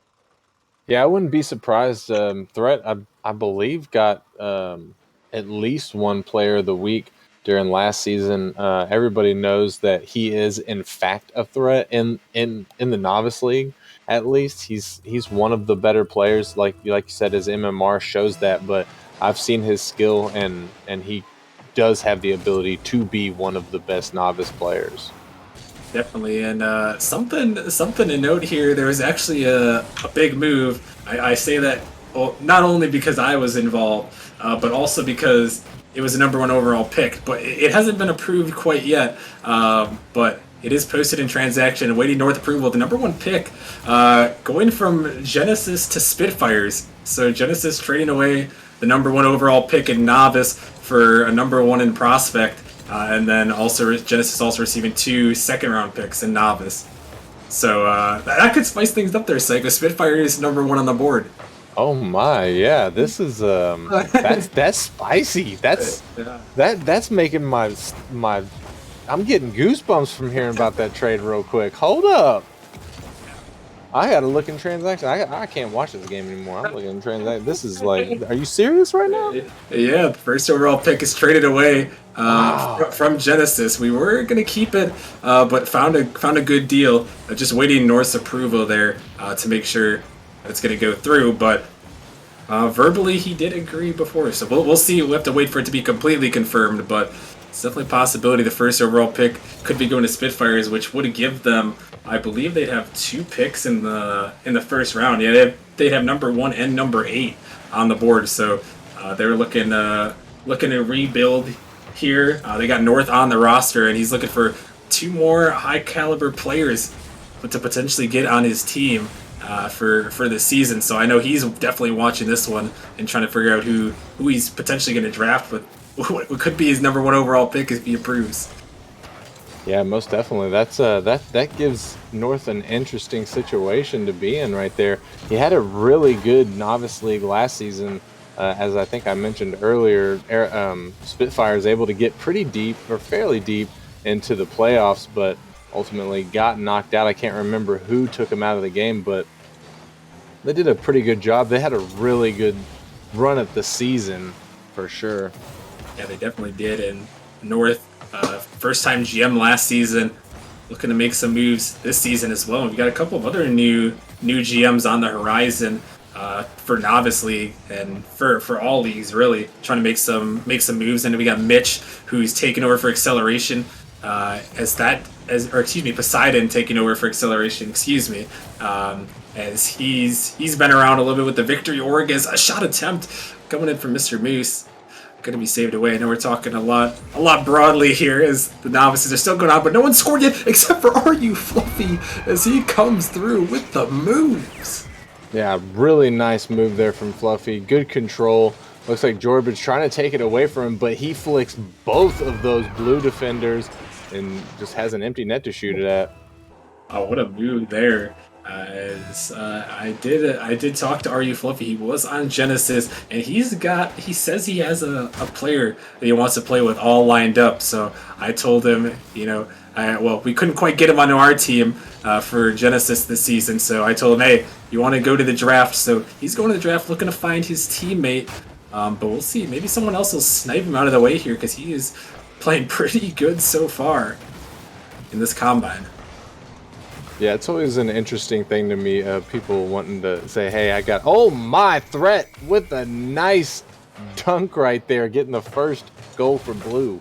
Yeah, I wouldn't be surprised. Threat, I believe, got at least one Player of the Week during last season. Everybody knows that he is in fact a threat in the Novice League. At least he's one of the better players. Like you said, his MMR shows that. But I've seen his skill, and he does have the ability to be one of the best novice players. Definitely, and something to note here. There was actually a big move. I say that not only because I was involved, but also because it was a number 1 overall pick. But it hasn't been approved quite yet. But it is posted in transaction, awaiting North approval. The number 1 pick, going from Genesis to Spitfires. So Genesis trading away the number 1 overall pick in Novice for a number 1 in Prospect. And then also Genesis also receiving 2 second-round picks in Novice. So that could spice things up there, Psycho. Spitfire is number 1 on the board. Oh my, yeah, this is that's spicy. That's making my I'm getting goosebumps from hearing about that trade real quick. Hold up. I gotta look in transaction. I can't watch this game anymore. I'm looking in transaction. This is like, are you serious right now? Yeah, the first overall pick is traded away from Genesis. We were gonna keep it, but found a good deal. Just waiting North's approval there to make sure that it's gonna go through. But verbally, he did agree before, so we'll see. We'll have to wait for it to be completely confirmed, but it's definitely a possibility the first overall pick could be going to Spitfires, which would give them, I believe they'd have 2 picks in the first round. Yeah, they'd have number 1 and number 8 on the board. So they're looking to rebuild here. They got North on the roster, and he's looking for 2 more high caliber players to potentially get on his team for the season. So I know he's definitely watching this one and trying to figure out who he's potentially going to draft with what could be his number 1 overall pick if he approves. Yeah, most definitely. That's that gives North an interesting situation to be in right there. He had a really good novice league last season, as I think I mentioned earlier. Spitfire is able to get pretty deep or fairly deep into the playoffs, but ultimately got knocked out. I can't remember who took him out of the game, but they did a pretty good job. They had a really good run at the season for sure. Yeah, they definitely did. And North, first time GM last season, looking to make some moves this season as well. We've got a couple of other new GMs on the horizon for Novice League and for all leagues, really trying to make some moves. And we got Mitch, who's taking over for Acceleration, Poseidon taking over for Acceleration. Excuse me. As he's been around a little bit with the victory. Org as a shot attempt coming in from Mr. Moose, going to be saved away. I know we're talking a lot broadly here as the novices are still going on, but no one scored yet except for Are You Fluffy as he comes through with the moves. Yeah, really nice move there from Fluffy. Good control. Looks like Jorbid's trying to take it away from him, but he flicks both of those blue defenders and just has an empty net to shoot it at. Oh, what a move there. I did talk to Are You Fluffy. He was on Genesis, and he says he has a player that he wants to play with all lined up. So I told him, we couldn't quite get him onto our team for Genesis this season. So I told him, hey, you want to go to the draft? So he's going to the draft looking to find his teammate. But we'll see. Maybe someone else will snipe him out of the way here because he is playing pretty good so far in this combine. Yeah, it's always an interesting thing to me, people wanting to say, hey, I got, oh my, Threat with a nice dunk right there, getting the first goal for blue.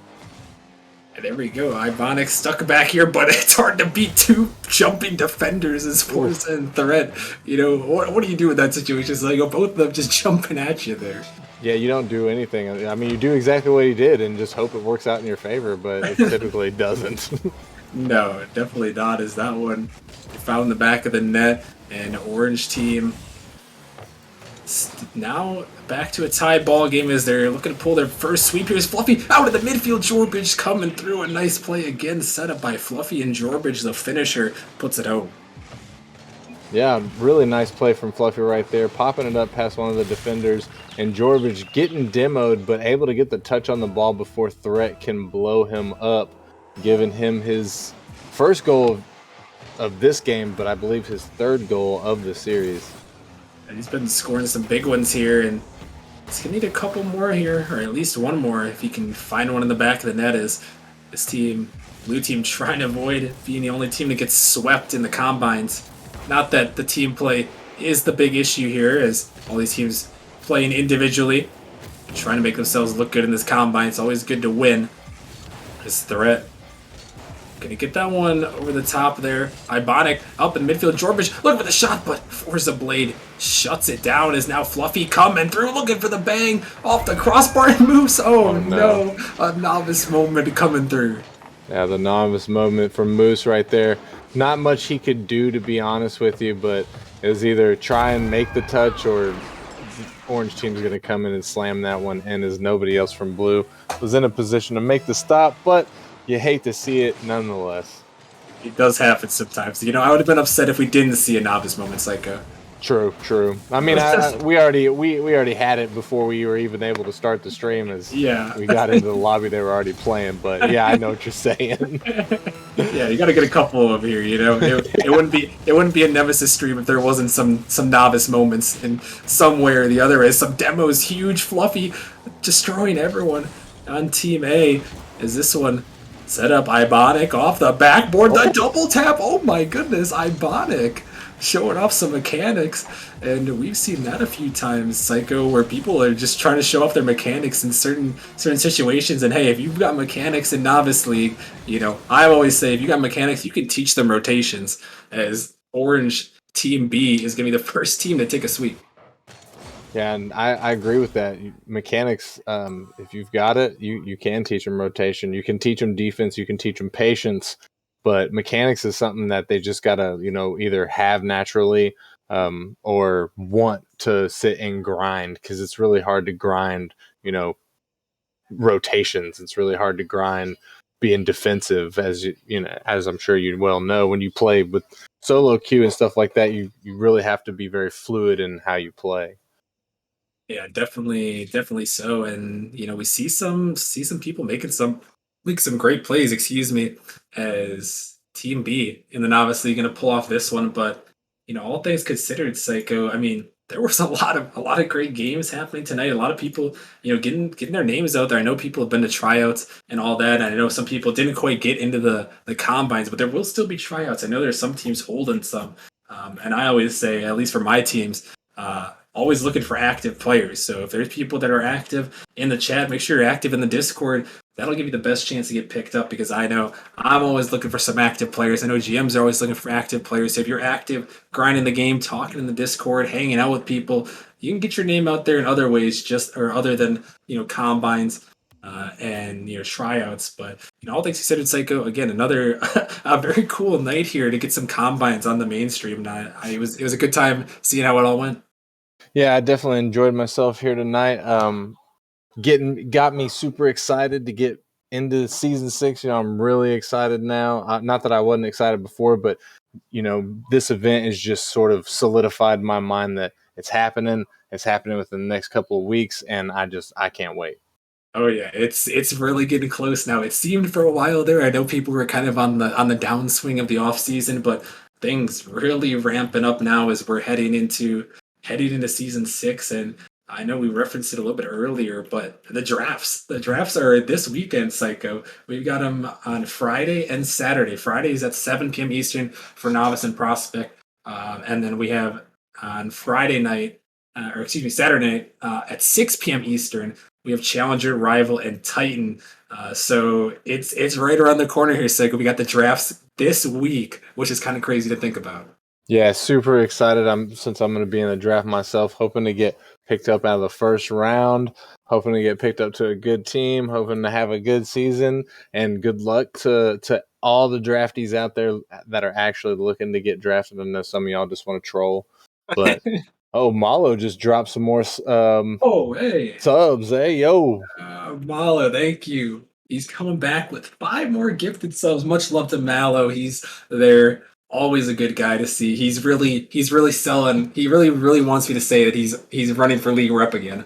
And there we go, Ibonic stuck back here, but it's hard to beat two jumping defenders as Forza and Threat. What do you do in that situation? It's like both of them just jumping at you there. Yeah, you don't do anything. I mean, you do exactly what he did and just hope it works out in your favor, but it typically doesn't. No, definitely not. Is that one found the back of the net, and Orange team now back to a tie ball game as they're looking to pull their first sweep. Here's Fluffy out of the midfield. Jorbridge coming through. A nice play again, set up by Fluffy, and Jorbridge, the finisher, puts it home. Yeah, really nice play from Fluffy right there, popping it up past one of the defenders, and Jorbridge getting demoed, but able to get the touch on the ball before Threat can blow him up, giving him his first goal of this game, but I believe his third goal of the series. And he's been scoring some big ones here, and he's going to need a couple more here, or at least one more if he can find one in the back of the net. As this team, blue team, trying to avoid being the only team that gets swept in the combines. Not that the team play is the big issue here, as all these teams playing individually, trying to make themselves look good in this combine. It's always good to win. This Threat gonna get that one over the top there. Ibonic up in midfield. Jorbridge looking for the shot, but Forza Blade shuts it down. Is now Fluffy coming through, looking for the bang off the crossbar and moves. Oh no, a novice moment coming through. Yeah, the novice moment from Moose right there. Not much he could do, to be honest with you, but it was either try and make the touch or Orange team's going to come in and slam that one in, as nobody else from Blue was in a position to make the stop, but you hate to see it nonetheless. It does happen sometimes. I would have been upset if we didn't see a novice moment, Psycho. True. I mean, we already had it before we were even able to start the stream, as we got into the lobby. They were already playing, but yeah, I know what you're saying. Yeah, you got to get a couple of them here. It wouldn't be a Nemesis stream if there wasn't some novice moments, and somewhere or the other is some demos. Huge Fluffy destroying everyone on Team A. Is this one set up? Ibonic off the backboard, the double tap. Oh my goodness, Ibonic showing off some mechanics, and we've seen that a few times, Psycho, where people are just trying to show off their mechanics in certain situations. And hey, if you've got mechanics in Novice League, I always say if you got mechanics, you can teach them rotations, as Orange Team B is going to be the first team to take a sweep. Yeah, and I agree with that. Mechanics, if you've got it, you can teach them rotation. You can teach them defense. You can teach them patience. But mechanics is something that they just gotta, either have naturally, or want to sit and grind, because it's really hard to grind, rotations. It's really hard to grind being defensive, as as I'm sure you well know. When you play with solo queue and stuff like that, you really have to be very fluid in how you play. Yeah, definitely so. And we see some people make some great plays, excuse me, as Team B, and then obviously going to pull off this one. But all things considered, Psycho. I mean, there was a lot of great games happening tonight. A lot of people, getting their names out there. I know people have been to tryouts and all that. And I know some people didn't quite get into the combines, but there will still be tryouts. I know there's some teams holding some, and I always say, at least for my teams. Always looking for active players. So if there's people that are active in the chat, make sure you're active in the Discord. That'll give you the best chance to get picked up, because I know I'm always looking for some active players. I know GMs are always looking for active players. So if you're active, grinding the game, talking in the Discord, hanging out with people, you can get your name out there in other ways, other than combines and tryouts. But all things considered, Psycho, again, another a very cool night here to get some combines on the mainstream. And it was a good time seeing how it all went. Yeah, I definitely enjoyed myself here tonight. Got me super excited to get into season 6. I'm really excited now. Not that I wasn't excited before, but this event has just sort of solidified in my mind that it's happening. It's happening within the next couple of weeks, and I can't wait. Oh yeah, it's really getting close now. It seemed for a while there. I know people were kind of on the downswing of the off season, but things really ramping up now as we're heading into season 6. And I know we referenced it a little bit earlier, but the drafts are this weekend, Psycho. We've got them on Friday and Saturday. Friday is at 7 p.m. Eastern for novice and prospect, and then we have on Friday night, or excuse me, Saturday night at 6 p.m. Eastern. We have Challenger, Rival, and Titan. So it's right around the corner here, Psycho. We got the drafts this week, which is kind of crazy to think about. Yeah, super excited. Since I'm going to be in the draft myself, hoping to get picked up out of the first round, hoping to get picked up to a good team, hoping to have a good season, and good luck to all the draftees out there that are actually looking to get drafted. I know some of y'all just want to troll, but Malo just dropped some more Hey, subs. Hey, yo. Malo, thank you. He's coming back with 5 more gifted subs. Much love to Malo. He's there. Always a good guy to see. He's really selling. He really wants me to say that he's running for league rep again.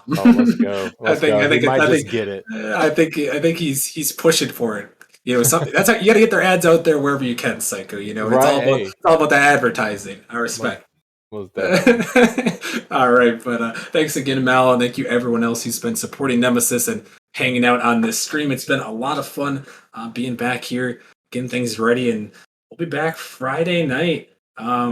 Let's go. I think might just get it. I think he's pushing for it. Something that's how you got to get their ads out there wherever you can, Psycho. Right, it's all about the advertising. I respect. Most All right, but thanks again, Mal, and thank you everyone else who's been supporting Nemesis and hanging out on this stream. It's been a lot of fun being back here, getting things ready, and we'll be back Friday night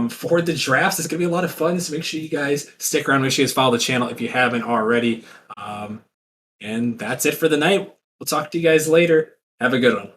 for the drafts. It's going to be a lot of fun, so make sure you guys stick around. Make sure you guys follow the channel if you haven't already. And that's it for the night. We'll talk to you guys later. Have a good one.